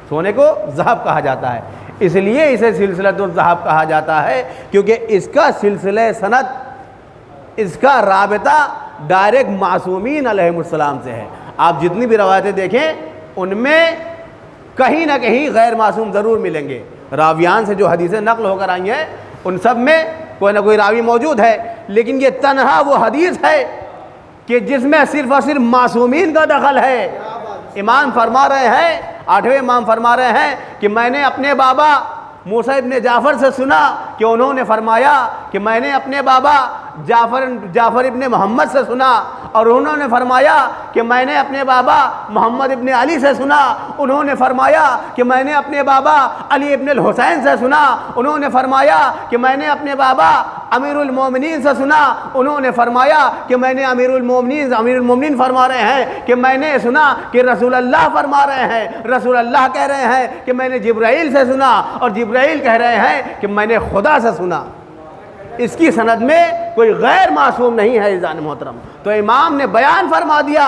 سونے کو ذہب کہا جاتا ہے، اس لیے اسے سلسلۃ الذہب کہا جاتا ہے کیونکہ اس کا سلسلہ سند، اس کا رابطہ ڈائریکٹ معصومین علیہ السلام سے ہے۔ آپ جتنی بھی روایتیں دیکھیں ان میں کہیں نہ کہیں غیر معصوم ضرور ملیں گے۔ راویان سے جو حدیثیں نقل ہو کر آئی ہیں ان سب میں کوئی نہ کوئی راوی موجود ہے، لیکن یہ تنہا وہ حدیث ہے کہ جس میں صرف اور صرف معصومین کا دخل ہے۔ امام فرما رہے ہیں، 8ویں امام فرما رہے ہیں کہ میں نے اپنے بابا موسیٰ ابن جعفر سے سنا کہ انہوں نے فرمایا کہ میں نے اپنے بابا جعفر ابن محمد سے سنا، اور انہوں نے فرمایا کہ میں نے اپنے بابا محمد ابن علی سے سنا، انہوں نے فرمایا کہ میں نے اپنے بابا علی ابن الحسین سے سنا، انہوں نے فرمایا کہ میں نے اپنے بابا امیر المومنین سے سنا، انہوں نے فرمایا کہ میں نے امیر المومنین فرما رہے ہیں کہ میں نے سنا کہ رسول اللہ فرما رہے ہیں، رسول اللہ کہہ رہے ہیں کہ میں نے جبرائیل سے سنا، اور جبرائیل کہہ رہے ہیں کہ میں نے خدا سے سنا۔ اس کی سند میں کوئی غیر معصوم نہیں ہے عزیزان محترم۔ تو امام نے بیان فرما دیا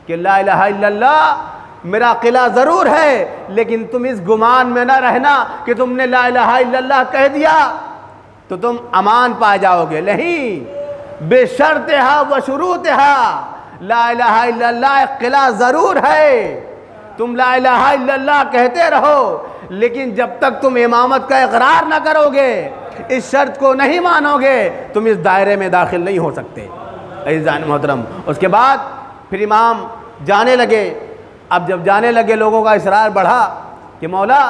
کہ لا الہ الا اللہ میرا قلعہ ضرور ہے، لیکن تم اس گمان میں نہ رہنا کہ تم نے لا الہ الا اللہ کہہ دیا تو تم امان پا جاؤ گے، نہیں، بے شرطہا و شروطہا، لا الہ الا اللہ ایک قلعہ ضرور ہے، تم لا الہ الا اللہ کہتے رہو، لیکن جب تک تم امامت کا اقرار نہ کرو گے، اس شرط کو نہیں مانو گے، تم اس دائرے میں داخل نہیں ہو سکتے عزیزان محترم۔ اس کے بعد پھر امام جانے لگے۔ اب جب جانے لگے لوگوں کا اصرار بڑھا کہ مولا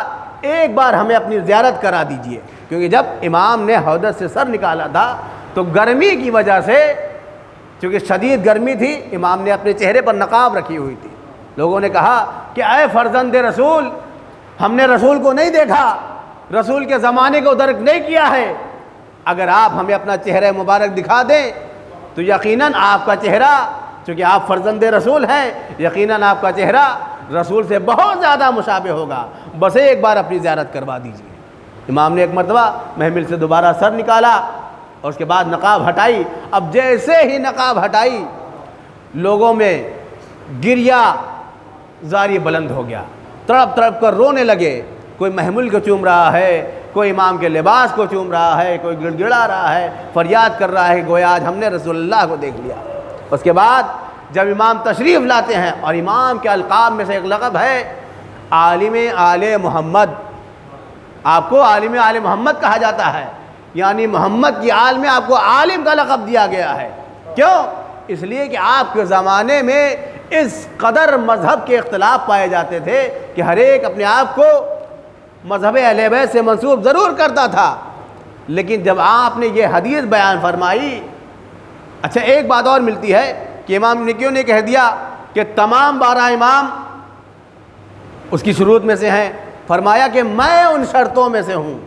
ایک بار ہمیں اپنی زیارت کرا دیجئے، کیونکہ جب امام نے حوض سے سر نکالا تھا تو گرمی کی وجہ سے، چونکہ شدید گرمی تھی، امام نے اپنے چہرے پر نقاب رکھی ہوئی تھی، لوگوں نے کہا کہ اے فرزند رسول، ہم نے رسول کو نہیں دیکھا، رسول کے زمانے کو درک نہیں کیا ہے، اگر آپ ہمیں اپنا چہرہ مبارک دکھا دیں تو یقیناً آپ کا چہرہ، چونکہ آپ فرزند رسول ہیں، یقیناً آپ کا چہرہ رسول سے بہت زیادہ مشابہ ہوگا، بس ایک بار اپنی زیارت کروا دیجیے۔ امام نے ایک مرتبہ محمل سے دوبارہ سر نکالا اور اس کے بعد نقاب ہٹائی۔ اب جیسے ہی نقاب ہٹائی لوگوں میں گریہ زاری بلند ہو گیا، تڑپ تڑپ کر رونے لگے، کوئی محمل کو چوم رہا ہے، کوئی امام کے لباس کو چوم رہا ہے، کوئی گڑ گڑا رہا ہے، فریاد کر رہا ہے کہ گویا آج ہم نے رسول اللہ کو دیکھ لیا۔ اس کے بعد جب امام تشریف لاتے ہیں، اور امام کے القاب میں سے ایک لقب ہے عالم آل محمد، آپ کو عالم آل محمد کہا جاتا ہے، یعنی محمد کی آل میں آپ کو عالم کا لقب دیا گیا ہے۔ کیوں؟ اس لیے کہ آپ کے زمانے میں اس قدر مذہب کے اختلاف پائے جاتے تھے کہ ہر ایک اپنے آپ کو مذہب اہل بیت سے منسوب ضرور کرتا تھا، لیکن جب آپ نے یہ حدیث بیان فرمائی، اچھا ایک بات اور ملتی ہے کہ امام نے کیوں نہیں کہہ دیا کہ تمام 12 امام اس کی شروط میں سے ہیں، فرمایا کہ میں ان شرطوں میں سے ہوں،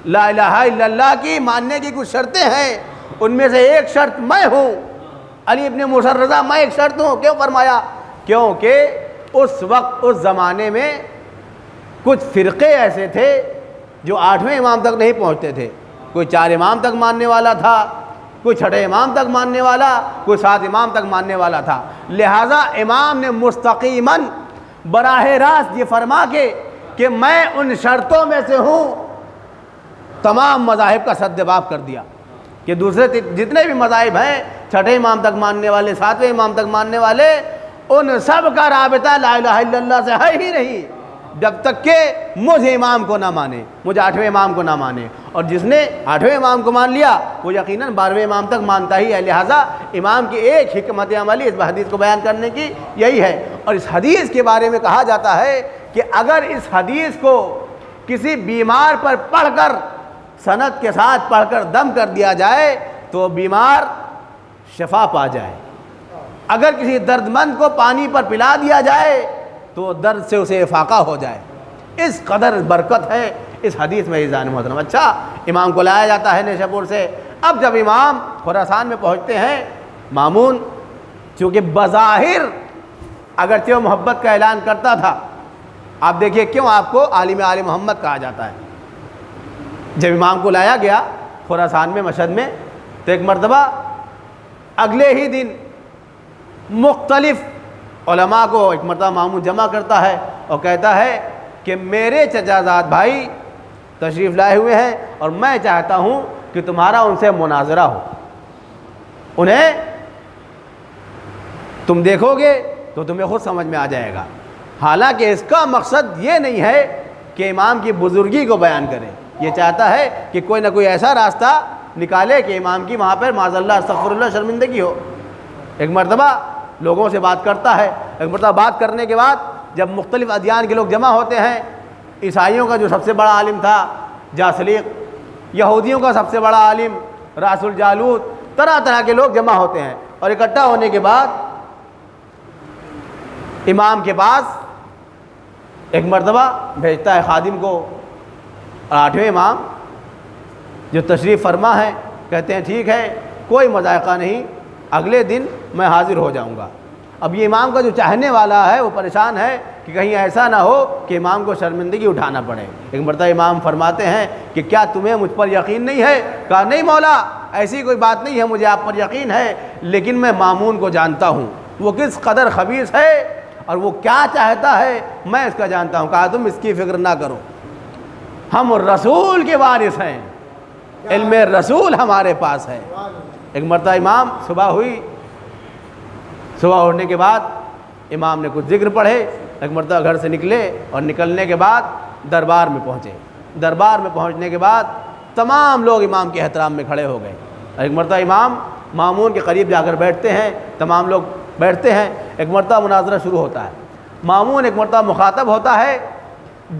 لا الہ الا اللہ کی ماننے کی کچھ شرطیں ہیں، ان میں سے ایک شرط میں ہوں، علی ابن موسیٰ رضا میں ایک شرط ہوں۔ کیوں فرمایا؟ کیونکہ اس وقت اس زمانے میں کچھ فرقے ایسے تھے جو 8ویں امام تک نہیں پہنچتے تھے، کوئی 4 امام تک ماننے والا تھا، کوئی 6 امام تک ماننے والا، کوئی 7 امام تک ماننے والا تھا، لہٰذا امام نے مستقیماً براہ راست یہ فرما کے کہ میں ان شرطوں میں سے ہوں، تمام مذاہب کا سد باب کر دیا کہ دوسرے جتنے بھی مذاہب ہیں، 6 امام تک ماننے والے، 7ویں امام تک ماننے والے، ان سب کا رابطہ لا الہ الا اللہ سے ہے ہی نہیں جب تک کہ مجھے امام کو نہ مانے، مجھے 8ویں امام کو نہ مانے، اور جس نے 8ویں امام کو مان لیا وہ یقیناً 12ویں امام تک مانتا ہی ہے۔ لہٰذا امام کی ایک حکمت عملی اس حدیث کو بیان کرنے کی یہی ہے۔ اور اس حدیث کے بارے میں کہا جاتا ہے کہ اگر اس حدیث کو کسی بیمار پر پڑھ کر سند کے ساتھ پڑھ کر دم کر دیا جائے تو بیمار شفا پا جائے، اگر کسی درد مند کو پانی پر پلا دیا جائے تو درد سے اسے افاقہ ہو جائے، اس قدر برکت ہے اس حدیث میں عزیزان محترم۔ اچھا امام کو لایا جاتا ہے نیشہ پور سے، اب جب امام خراسان میں پہنچتے ہیں، مامون چونکہ بظاہر اگرچہ وہ محبت کا اعلان کرتا تھا، آپ دیکھیے کیوں آپ کو عالم آل محمد کہا جاتا ہے۔ جب امام کو لایا گیا خراسان میں مشہد میں تو ایک مرتبہ اگلے ہی دن مختلف علماء کو ایک مرتبہ مامون جمع کرتا ہے اور کہتا ہے کہ میرے چچا زاد بھائی تشریف لائے ہوئے ہیں اور میں چاہتا ہوں کہ تمہارا ان سے مناظرہ ہو، انہیں تم دیکھو گے تو تمہیں خود سمجھ میں آ جائے گا۔ حالانکہ اس کا مقصد یہ نہیں ہے کہ امام کی بزرگی کو بیان کرے، یہ چاہتا ہے کہ کوئی نہ کوئی ایسا راستہ نکالے کہ امام کی وہاں پر معاذ اللہ استغفر اللہ شرمندگی ہو۔ ایک مرتبہ لوگوں سے بات کرتا ہے، ایک مرتبہ بات کرنے کے بعد جب مختلف ادیان کے لوگ جمع ہوتے ہیں، عیسائیوں کا جو سب سے بڑا عالم تھا جاسلیق، یہودیوں کا سب سے بڑا عالم راس الجالوت، طرح طرح کے لوگ جمع ہوتے ہیں، اور اکٹھا ہونے کے بعد امام کے پاس ایک مرتبہ بھیجتا ہے خادم کو، اور 8ویں امام جو تشریف فرما ہے کہتے ہیں ٹھیک ہے کوئی مذائقہ نہیں، اگلے دن میں حاضر ہو جاؤں گا۔ اب یہ امام کا جو چاہنے والا ہے وہ پریشان ہے کہ کہیں ایسا نہ ہو کہ امام کو شرمندگی اٹھانا پڑے۔ ایک مرتبہ امام فرماتے ہیں کہ کیا تمہیں مجھ پر یقین نہیں ہے؟ کہا نہیں مولا، ایسی کوئی بات نہیں ہے، مجھے آپ پر یقین ہے، لیکن میں مامون کو جانتا ہوں، وہ کس قدر خبیث ہے اور وہ کیا چاہتا ہے میں اس کا جانتا ہوں۔ کہا تم اس کی فکر نہ کرو، ہم رسول کے وارث ہیں، علم رسول ہمارے پاس ہے۔ ایک مرتبہ امام صبح ہوئی، صبح ہونے کے بعد امام نے کچھ ذکر پڑھے، ایک مرتبہ گھر سے نکلے اور نکلنے کے بعد دربار میں پہنچے۔ دربار میں پہنچنے کے بعد تمام لوگ امام کے احترام میں کھڑے ہو گئے۔ ایک مرتبہ امام مامون کے قریب جا کر بیٹھتے ہیں، تمام لوگ بیٹھتے ہیں، ایک مرتبہ مناظرہ شروع ہوتا ہے۔ مامون ایک مرتبہ مخاطب ہوتا ہے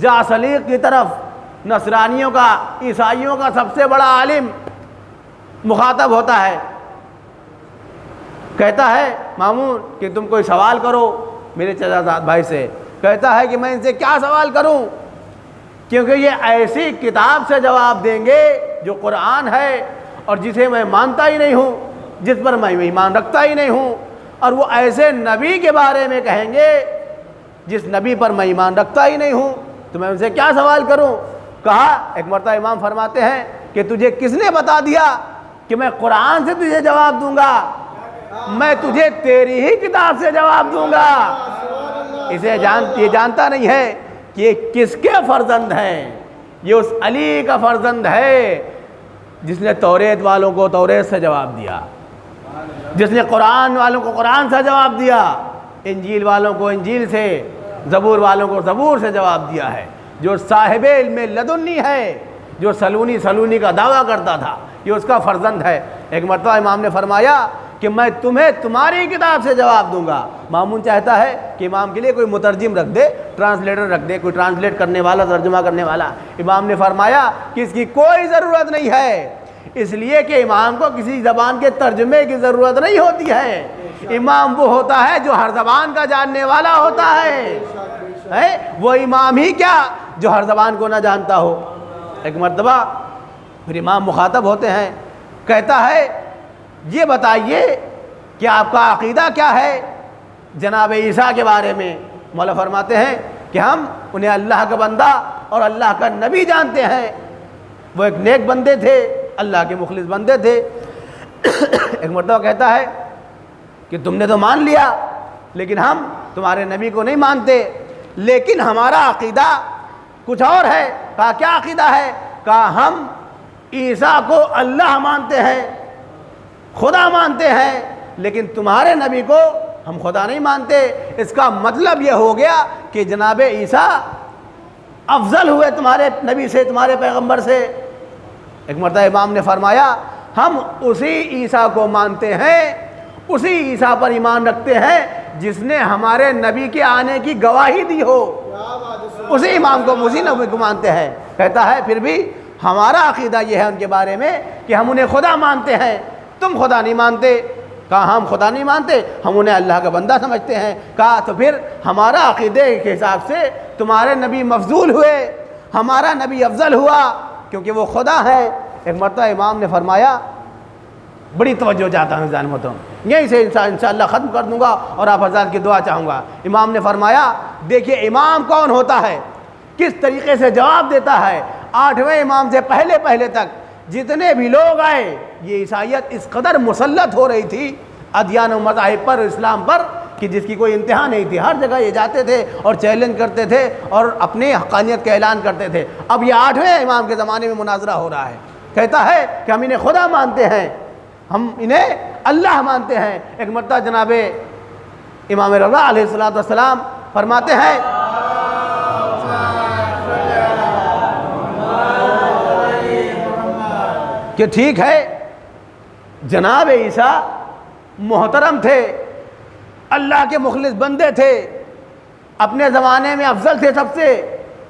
جاسلیق کی طرف، نصرانیوں کا، عیسائیوں کا سب سے بڑا عالم مخاطب ہوتا ہے، کہتا ہے مامون کہ تم کوئی سوال کرو، میرے چچا زاد بھائی سے، کہتا ہے کہ میں ان سے کیا سوال کروں، کیونکہ یہ ایسی کتاب سے جواب دیں گے جو قرآن ہے اور جسے میں مانتا ہی نہیں ہوں، جس پر میں ایمان رکھتا ہی نہیں ہوں، اور وہ ایسے نبی کے بارے میں کہیں گے جس نبی پر میں ایمان رکھتا ہی نہیں ہوں، تو میں ان سے کیا سوال کروں۔ کہا ایک مرتبہ امام فرماتے ہیں کہ تجھے کس نے بتا دیا کہ میں قرآن سے تجھے جواب دوں گا، میں تجھے تیری ہی کتاب سے جواب دوں گا۔ یہ جانتا نہیں ہے کہ یہ کس کے فرزند ہیں، یہ اس علی کا فرزند ہے جس نے توریت والوں کو توریت سے جواب دیا، جس نے قرآن والوں کو قرآن سے جواب دیا، انجیل والوں کو انجیل سے، زبور والوں کو زبور سے جواب دیا ہے، جو صاحب علم لدنی ہے، جو سلونی کا دعویٰ کرتا تھا، یہ اس کا فرزند ہے۔ ایک مرتبہ امام نے فرمایا کہ میں تمہیں تمہاری کتاب سے جواب دوں گا۔ مامون چاہتا ہے کہ امام کے لیے کوئی مترجم رکھ دے، ٹرانسلیٹر رکھ دے، کوئی ٹرانسلیٹ کرنے والا، ترجمہ کرنے والا۔ امام نے فرمایا کہ اس کی کوئی ضرورت نہیں ہے، اس لیے کہ امام کو کسی زبان کے ترجمے کی ضرورت نہیں ہوتی ہے۔ امام وہ ہوتا ہے جو ہر زبان کا جاننے والا ہوتا ہے، وہ امام ہی کیا جو ہر زبان کو نہ جانتا ہو۔ ایک مرتبہ پھر امام مخاطب ہوتے ہیں، کہتا ہے یہ بتائیے کہ آپ کا عقیدہ کیا ہے جناب عیسیٰ کے بارے میں۔ مولا فرماتے ہیں کہ ہم انہیں اللہ کا بندہ اور اللہ کا نبی جانتے ہیں، وہ ایک نیک بندے تھے، اللہ کے مخلص بندے تھے۔ ایک مرتبہ کہتا ہے کہ تم نے تو مان لیا لیکن ہم تمہارے نبی کو نہیں مانتے، لیکن ہمارا عقیدہ کچھ اور ہے۔ کہا کیا عقیدہ ہے؟ کہا ہم عیسیٰ کو اللہ مانتے ہیں، خدا مانتے ہیں، لیکن تمہارے نبی کو ہم خدا نہیں مانتے۔ اس کا مطلب یہ ہو گیا کہ جناب عیسیٰ افضل ہوئے تمہارے نبی سے، تمہارے پیغمبر سے۔ ایک مرتبہ امام نے فرمایا ہم اسی عیسیٰ کو مانتے ہیں، اسی عیسیٰ پر ایمان رکھتے ہیں جس نے ہمارے نبی کے آنے کی گواہی دی ہو، اسی امام کو، اسی نبی کو مانتے ہیں۔ کہتا ہے پھر بھی ہمارا عقیدہ یہ ہے ان کے بارے میں کہ ہم انہیں خدا مانتے ہیں، تم خدا نہیں مانتے۔ کہا ہم خدا نہیں مانتے، ہم انہیں اللہ کا بندہ سمجھتے ہیں۔ کہا تو پھر ہمارا عقیدے کے حساب سے تمہارے نبی مفضول ہوئے، ہمارا نبی افضل ہوا کیونکہ وہ خدا ہے۔ ایک مرتبہ امام نے فرمایا، بڑی توجہ چاہتا ہوں ظالمتوں، یہیں سے انشاءاللہ ختم کر دوں گا اور آپ حضرات کی دعا چاہوں گا۔ امام نے فرمایا دیکھیے امام کون ہوتا ہے، کس طریقے سے جواب دیتا ہے۔ 8ویں امام سے پہلے تک جتنے بھی لوگ آئے، یہ عیسائیت اس قدر مسلط ہو رہی تھی ادیان و مذاہب پر، اسلام پر، کہ جس کی کوئی انتہا نہیں تھی۔ ہر جگہ یہ جاتے تھے اور چیلنج کرتے تھے اور اپنی حقانیت کا اعلان کرتے تھے۔ اب یہ 8ویں امام کے زمانے میں مناظرہ ہو رہا ہے، کہتا ہے کہ ہم انہیں خدا مانتے ہیں، ہم انہیں اللہ مانتے ہیں۔ ایک مرتبہ جناب امام رضا علیہ السلام فرماتے ہیں کہ ٹھیک ہے جناب عیسیٰ محترم تھے، اللہ کے مخلص بندے تھے، اپنے زمانے میں افضل تھے سب سے،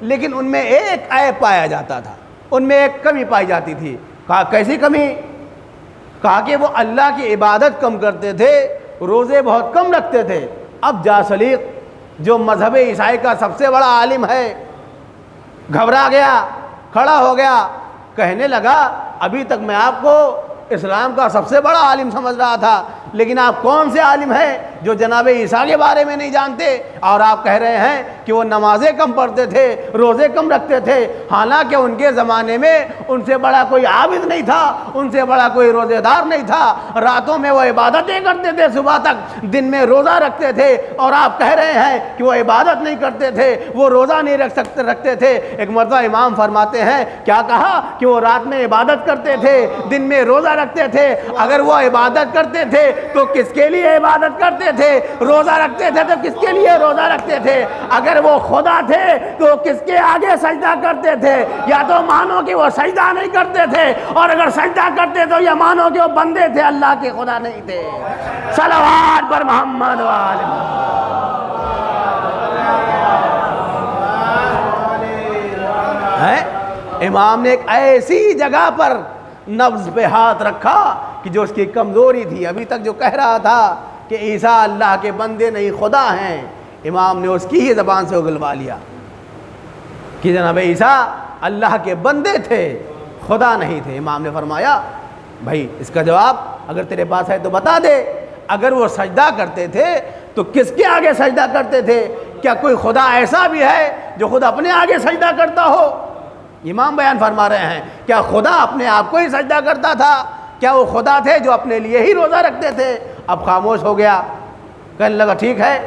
لیکن ان میں ایک عیب پایا جاتا تھا، ان میں ایک کمی پائی جاتی تھی۔ کہا کیسی کمی؟ کہا کہ وہ اللہ کی عبادت کم کرتے تھے، روزے بہت کم رکھتے تھے۔ اب جاسلیق جو مذہب عیسائی کا سب سے بڑا عالم ہے گھبرا گیا، کھڑا ہو گیا، کہنے لگا ابھی تک میں آپ کو اسلام کا سب سے بڑا عالم سمجھ رہا تھا، لیکن آپ کون سے عالم ہیں جو جناب عیسیٰ کے بارے میں نہیں جانتے، اور آپ کہہ رہے ہیں کہ وہ نمازیں کم پڑھتے تھے، روزے کم رکھتے تھے، حالانکہ ان کے زمانے میں ان سے بڑا کوئی عابد نہیں تھا، ان سے بڑا کوئی روزے دار نہیں تھا، راتوں میں وہ عبادتیں کرتے تھے، صبح تک، دن میں روزہ رکھتے تھے، اور آپ کہہ رہے ہیں کہ وہ عبادت نہیں کرتے تھے، وہ روزہ نہیں رکھتے تھے۔ ایک مرتبہ امام فرماتے ہیں کیا کہا کہ وہ رات میں عبادت کرتے تھے، دن میں روزہ رکھتے تھے۔ اگر وہ عبادت کرتے تھے تو کس کے لیے عبادت کرتے تھے؟ روزہ رکھتے تھے تو کس کے لیے روزہ رکھتے تھے؟ اگر وہ خدا تھے تو کس کے آگے سجدہ کرتے تھے؟ یا تو مانو کہ وہ سجدہ نہیں کرتے تھے، اور اگر سجدہ کرتے تو یہ مانو کہ وہ بندے تھے، اللہ کے خدا نہیں تھے۔ صلوات پر محمد و آل محمد۔ امام نے ایک ایسی جگہ پر نبض پہ ہاتھ رکھا کہ جو اس کی کمزوری تھی، ابھی تک جو کہہ رہا تھا کہ عیسیٰ اللہ کے بندے نہیں خدا ہیں، امام نے اس کی ہی زبان سے اگلوا لیا کہ جناب عیسیٰ اللہ کے بندے تھے، خدا نہیں تھے۔ امام نے فرمایا بھائی اس کا جواب اگر تیرے پاس ہے تو بتا دے، اگر وہ سجدہ کرتے تھے تو کس کے آگے سجدہ کرتے تھے؟ کیا کوئی خدا ایسا بھی ہے جو خود اپنے آگے سجدہ کرتا ہو؟ امام بیان فرما رہے ہیں کیا خدا اپنے آپ کو ہی سجدہ کرتا تھا؟ کیا وہ خدا تھے جو اپنے لیے ہی روزہ رکھتے تھے؟ اب خاموش ہو گیا، کہنے لگا ٹھیک ہے،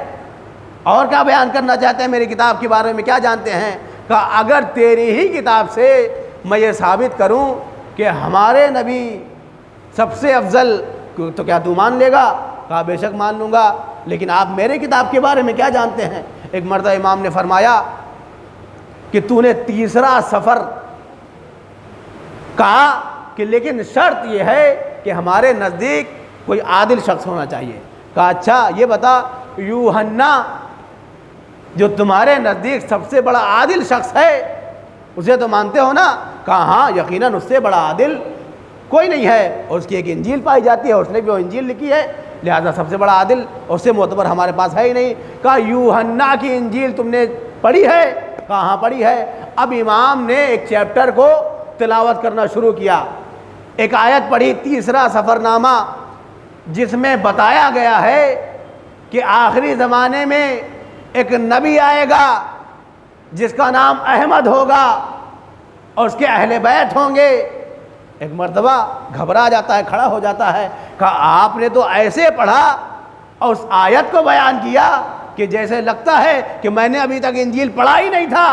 اور کیا بیان کرنا چاہتے ہیں میری کتاب کے بارے میں، کیا جانتے ہیں؟ کہا اگر تیری ہی کتاب سے میں یہ ثابت کروں کہ ہمارے نبی سب سے افضل تو کیا تو مان لے گا؟ کہا بے شک مان لوں گا، لیکن آپ میرے کتاب کے بارے میں کیا جانتے ہیں؟ ایک مرتبہ امام نے فرمایا کہ تو نے تیسرا سفر کہا کہ لیکن شرط یہ ہے کہ ہمارے نزدیک کوئی عادل شخص ہونا چاہیے۔ کہا اچھا یہ بتا یوحنا جو تمہارے نزدیک سب سے بڑا عادل شخص ہے اسے تو مانتے ہو نا؟ کہا ہاں یقیناً اس سے بڑا عادل کوئی نہیں ہے، اور اس کی ایک انجیل پائی جاتی ہے، اس نے بھی وہ انجیل لکھی ہے، لہذا سب سے بڑا عادل اس سے معتبر ہمارے پاس ہے ہی نہیں۔ کہا یوحنا کی انجیل تم نے پڑھی ہے؟ کہا ہاں پڑھی ہے۔ اب امام نے ایک چیپٹر کو تلاوت کرنا شروع کیا، ایک آیت پڑھی تیسرا سفر نامہ، جس میں بتایا گیا ہے کہ آخری زمانے میں ایک نبی آئے گا جس کا نام احمد ہوگا اور اس کے اہل بیت ہوں گے۔ ایک مرتبہ گھبرا جاتا ہے، کھڑا ہو جاتا ہے، کہا آپ نے تو ایسے پڑھا اور اس آیت کو بیان کیا کہ جیسے لگتا ہے کہ میں نے ابھی تک انجیل پڑھا ہی نہیں تھا۔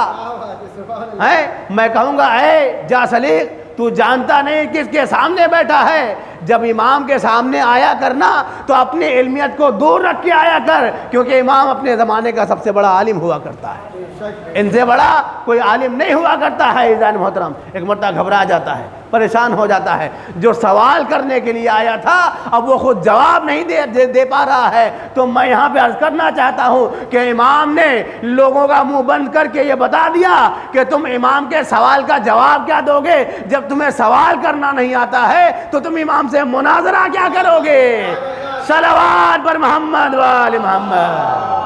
میں کہوں گا اے جا سلیق تو جانتا نہیں کس کے سامنے بیٹھا ہے، جب امام کے سامنے آیا کرنا تو اپنی علمیت کو دور رکھ کے آیا کر، کیونکہ امام اپنے زمانے کا سب سے بڑا عالم ہوا کرتا ہے، ان سے بڑا کوئی عالم نہیں ہوا کرتا ہے۔ عزیزان محترم ایک مرتبہ گھبرا جاتا ہے، پریشان ہو جاتا ہے، جو سوال کرنے کے لیے آیا تھا اب وہ خود جواب نہیں دے پا رہا ہے، تو میں یہاں پہ عرض کرنا چاہتا ہوں کہ امام نے لوگوں کا منہ بند کر کے یہ بتا دیا کہ تم امام کے سوال کا جواب کیا دو گے؟ جب تمہیں سوال کرنا نہیں آتا ہے تو تم امام سے مناظرہ کیا کرو گے؟ صلوات پر محمد و آل محمد۔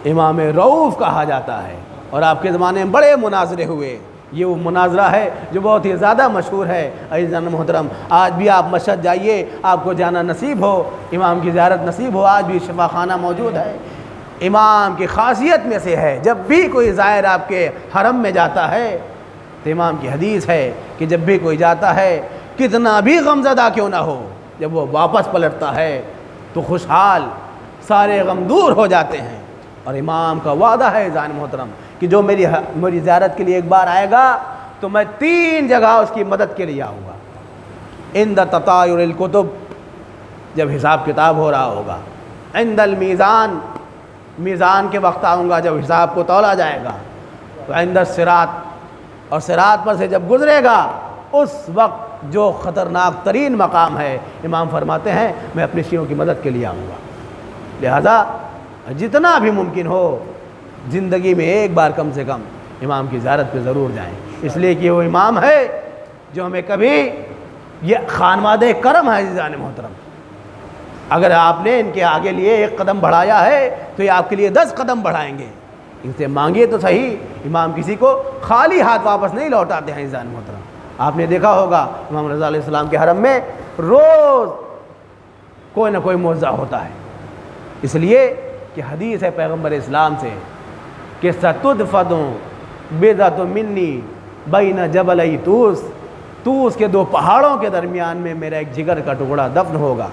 امام رؤوف کہا جاتا ہے، اور آپ کے زمانے میں بڑے مناظرے ہوئے، یہ وہ مناظرہ ہے جو بہت ہی زیادہ مشہور ہے۔ عزیزان محترم آج بھی آپ مشہد جائیے، آپ کو جانا نصیب ہو، امام کی زیارت نصیب ہو، آج بھی شفا خانہ موجود ہے۔ امام کی خاصیت میں سے ہے جب بھی کوئی زائر آپ کے حرم میں جاتا ہے تو امام کی حدیث ہے کہ جب بھی کوئی جاتا ہے کتنا بھی غمزدہ کیوں نہ ہو، جب وہ واپس پلٹتا ہے تو خوشحال، سارے غم دور ہو جاتے ہیں۔ اور امام کا وعدہ ہے عزیزان محترم کہ جو میری زیارت کے لیے ایک بار آئے گا تو میں 3 جگہ اس کی مدد کے لیے آؤں گا۔ عند تطایر الکتب، جب حساب کتاب ہو رہا ہوگا، عند المیزان، میزان کے وقت آؤں گا جب حساب کو تولا جائے گا، تو عند الصراط، اور صراط پر سے جب گزرے گا اس وقت جو خطرناک ترین مقام ہے، امام فرماتے ہیں میں اپنے شیعوں کی مدد کے لیے آؤں گا۔ لہذا جتنا بھی ممکن ہو زندگی میں ایک بار کم سے کم امام کی زیارت پہ ضرور جائیں، اس لیے کہ وہ امام ہے جو ہمیں کبھی، یہ خانواد کرم ہے عزیزان محترم، اگر آپ نے ان کے آگے لیے 1 قدم بڑھایا ہے تو یہ آپ کے لیے 10 قدم بڑھائیں گے، ان سے مانگیے تو صحیح۔ امام کسی کو خالی ہاتھ واپس نہیں لوٹاتے ہیں عزیزان محترم۔ آپ نے دیکھا ہوگا امام رضا علیہ السلام کے حرم میں روز کوئی نہ کوئی معجزہ ہوتا ہے، اس لیے کہ حدیث ہے پیغمبر اسلام سے کہ ستدفن بضعۃ منی بین جبلی طوس، طوس کے 2 پہاڑوں کے درمیان میں میرا ایک جگر کا ٹکڑا دفن ہوگا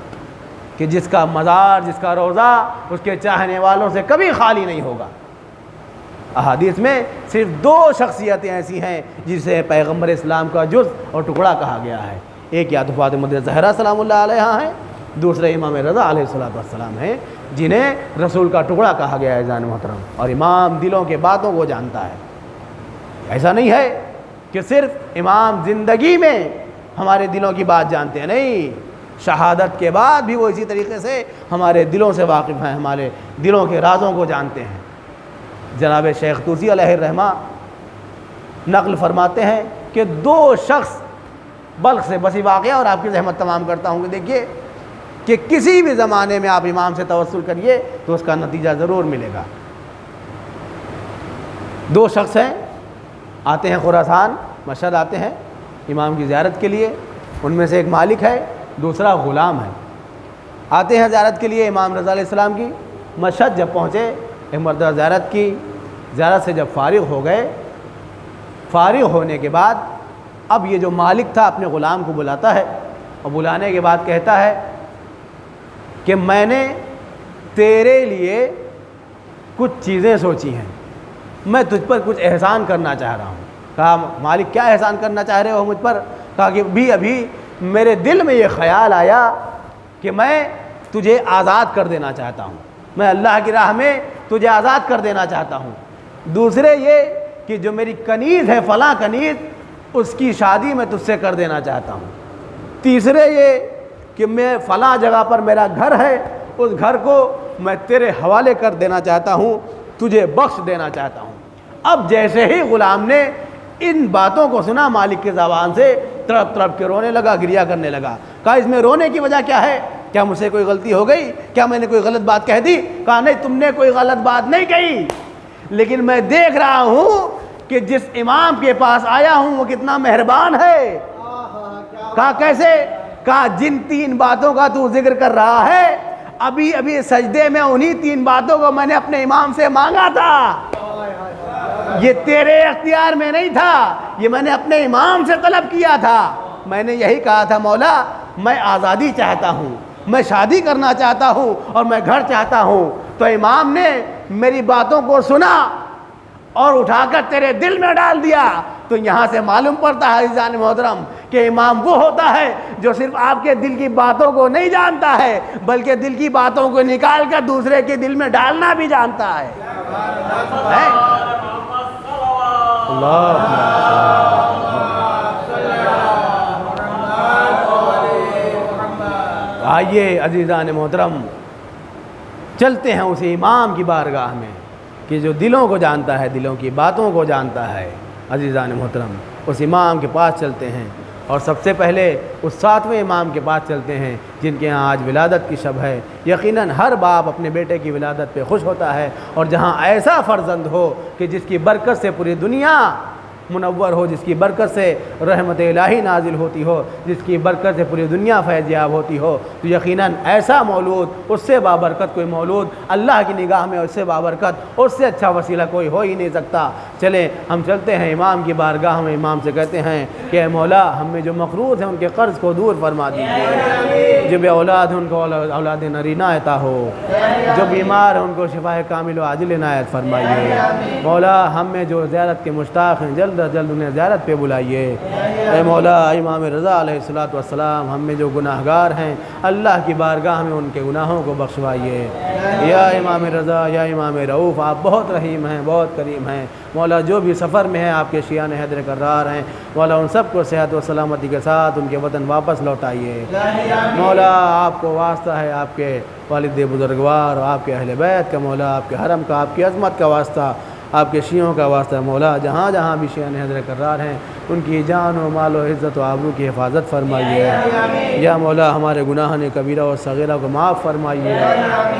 کہ جس کا مزار، جس کا روضہ اس کے چاہنے والوں سے کبھی خالی نہیں ہوگا۔ احادیث میں صرف 2 شخصیتیں ایسی ہیں جسے پیغمبر اسلام کا جز اور ٹکڑا کہا گیا ہے، ایک یا تو فاطمہ زہرا سلام اللہ علیہا ہیں، دوسرے امام رضا علیہ السلام ہیں جنہیں رسول کا ٹکڑا کہا گیا ہے عزیزان محترم۔ اور امام دلوں کے باتوں کو جانتا ہے، ایسا نہیں ہے کہ صرف امام زندگی میں ہمارے دلوں کی بات جانتے ہیں، نہیں، شہادت کے بعد بھی وہ اسی طریقے سے ہمارے دلوں سے واقف ہیں، ہمارے دلوں کے رازوں کو جانتے ہیں۔ جناب شیخ طوسی علیہ الرحمہ نقل فرماتے ہیں کہ 2 شخص بلخ سے، بسی واقعہ اور آپ کی زحمت تمام کرتا ہوں کہ دیکھیے کہ کسی بھی زمانے میں آپ امام سے توسل کریے تو اس کا نتیجہ ضرور ملے گا۔ دو شخص ہیں، آتے ہیں خراسان، مشہد آتے ہیں امام کی زیارت کے لیے، ان میں سے ایک مالک ہے، دوسرا غلام ہے۔ آتے ہیں زیارت کے لیے امام رضا علیہ السلام کی، مشہد جب پہنچے ایک مرتبہ زیارت کی، زیارت سے جب فارغ ہو گئے، فارغ ہونے کے بعد اب یہ جو مالک تھا اپنے غلام کو بلاتا ہے، اور بلانے کے بعد کہتا ہے کہ میں نے تیرے لیے کچھ چیزیں سوچی ہیں، میں تجھ پر کچھ احسان کرنا چاہ رہا ہوں۔ کہا مالک کیا احسان کرنا چاہ رہے ہو مجھ پر؟ کہا کہ ابھی میرے دل میں یہ خیال آیا کہ میں تجھے آزاد کر دینا چاہتا ہوں، میں اللہ کی راہ میں تجھے آزاد کر دینا چاہتا ہوں۔ دوسرے یہ کہ جو میری کنیز ہے فلاں کنیز، اس کی شادی میں تجھ سے کر دینا چاہتا ہوں۔ تیسرے یہ کہ میں فلاں جگہ پر میرا گھر ہے، اس گھر کو میں تیرے حوالے کر دینا چاہتا ہوں، تجھے بخش دینا چاہتا ہوں۔ اب جیسے ہی غلام نے ان باتوں کو سنا مالک کی زبان سے، تڑپ تڑپ کے رونے لگا، گریہ کرنے لگا۔ کہا اس میں رونے کی وجہ کیا ہے؟ کیا مجھ سے کوئی غلطی ہو گئی؟ کیا میں نے کوئی غلط بات کہہ دی؟ کہا نہیں، تم نے کوئی غلط بات نہیں کہی، لیکن میں دیکھ رہا ہوں کہ جس امام کے پاس آیا ہوں وہ کتنا مہربان ہے۔ کہا کیسے؟ کہا جن 3 باتوں کا تو ذکر کر رہا ہے، ابھی سجدے میں انہی 3 باتوں کو میں نے اپنے امام سے مانگا تھا، یہ تیرے اختیار میں نہیں تھا، یہ میں نے اپنے امام سے طلب کیا تھا۔ میں نے یہی کہا تھا مولا میں آزادی چاہتا ہوں، میں شادی کرنا چاہتا ہوں اور میں گھر چاہتا ہوں، تو امام نے میری باتوں کو سنا اور اٹھا کر تیرے دل میں ڈال دیا۔ تو یہاں سے معلوم پڑتا ہے عزیزان محترم کہ امام وہ ہوتا ہے جو صرف آپ کے دل کی باتوں کو نہیں جانتا ہے، بلکہ دل کی باتوں کو نکال کر دوسرے کے دل میں ڈالنا بھی جانتا ہے۔ آئیے عزیزان محترم چلتے ہیں اسی امام کی بارگاہ میں کہ جو دلوں کو جانتا ہے، دلوں کی باتوں کو جانتا ہے۔ عزیزان محترم اس امام کے پاس چلتے ہیں، اور سب سے پہلے اس 7ویں امام کے پاس چلتے ہیں جن کے ہاں آج ولادت کی شب ہے۔ یقیناً ہر باپ اپنے بیٹے کی ولادت پہ خوش ہوتا ہے، اور جہاں ایسا فرزند ہو کہ جس کی برکت سے پوری دنیا منور ہو، جس کی برکت سے رحمت الہی نازل ہوتی ہو، جس کی برکت سے پوری دنیا فیض یاب ہوتی ہو، تو یقیناً ایسا مولود، اس سے بابرکت کوئی مولود اللہ کی نگاہ میں، اس سے بابرکت، اس سے اچھا وسیلہ کوئی ہو ہی نہیں سکتا۔ چلیں ہم چلتے ہیں امام کی بارگاہ میں، امام سے کہتے ہیں کہ اے مولا ہم میں جو مقروض ہیں ان کے قرض کو دور فرما دیجیے، جو بے اولاد ہیں ان کو اولاد نرینہ عطا ہو، جو بیمار ہیں ان کو شفا کامل و عاجل عنایت فرمائیے۔ مولا ہم میں جو زیارت کے مشتاق ہیں جلد از جلد انہیں زیارت پہ بلائیے۔ اے مولا امام رضا علیہ الصلوۃ ہم میں جو گناہ گار ہیں اللہ کی بارگاہ میں ان کے گناہوں کو بخشوائیے۔ یا امام رضا، یا امام رؤوف، آپ بہت رحیم ہیں، بہت کریم ہیں۔ مولا جو بھی سفر میں ہیں آپ کے شیعان حیدر کرار ہیں، مولا ان سب کو صحت و سلامتی کے ساتھ ان کے وطن واپس لوٹائیے۔ مولا آپ کو واسطہ ہے آپ کے والد بزرگوار اور آپ کے اہل بیت کا، مولا آپ کے حرم کا، آپ کی عظمت کا واسطہ، آپ کے شیعوں کا واسطہ مولا، جہاں جہاں بھی شیعان حیدر کرار ہیں ان کی جان و مال و عزت و آبرو کی حفاظت فرمائیے۔ یا مولا ہمارے گناہ کبیرہ و صغیرہ کو معاف فرمائیے۔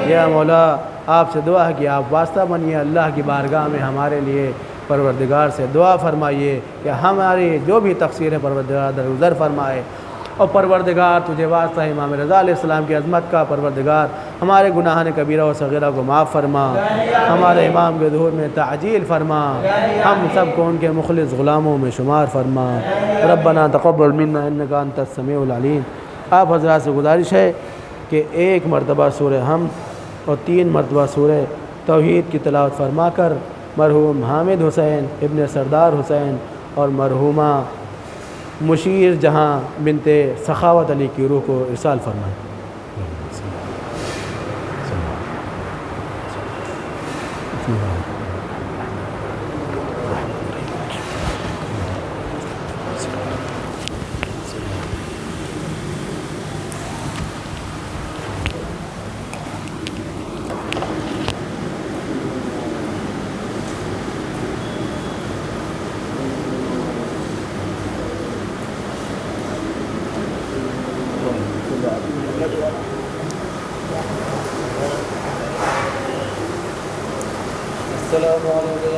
یا مولا آپ سے دعا ہے کہ آپ واسطہ بنیے اللہ کی بارگاہ میں ہمارے لیے، پروردگار سے دعا فرمائیے کہ ہماری جو بھی تقصیر ہے پروردگار درگزر فرمائے، اور پروردگار تجھے واسطہ امام رضا علیہ السلام کی عظمت کا، پروردگار ہمارے گناہ کبیرہ و صغیرہ کو معاف فرما، ہمارے امام کے ظہور میں تعجیل فرما، ہم سب کو ان کے مخلص غلاموں میں شمار فرما۔ ربنا تقبل منا انک انت السمیع العلیم۔ آپ حضرات سے گزارش ہے کہ 1 مرتبہ سورہ حمد اور 3 مرتبہ سورہ توحید کی تلاوت فرما کر مرحوم حامد حسین ابن سردار حسین اور مرحومہ مشیر جہاں بنت سخاوت علی کی روح کو ارسال فرمائیں۔ السلام علیکم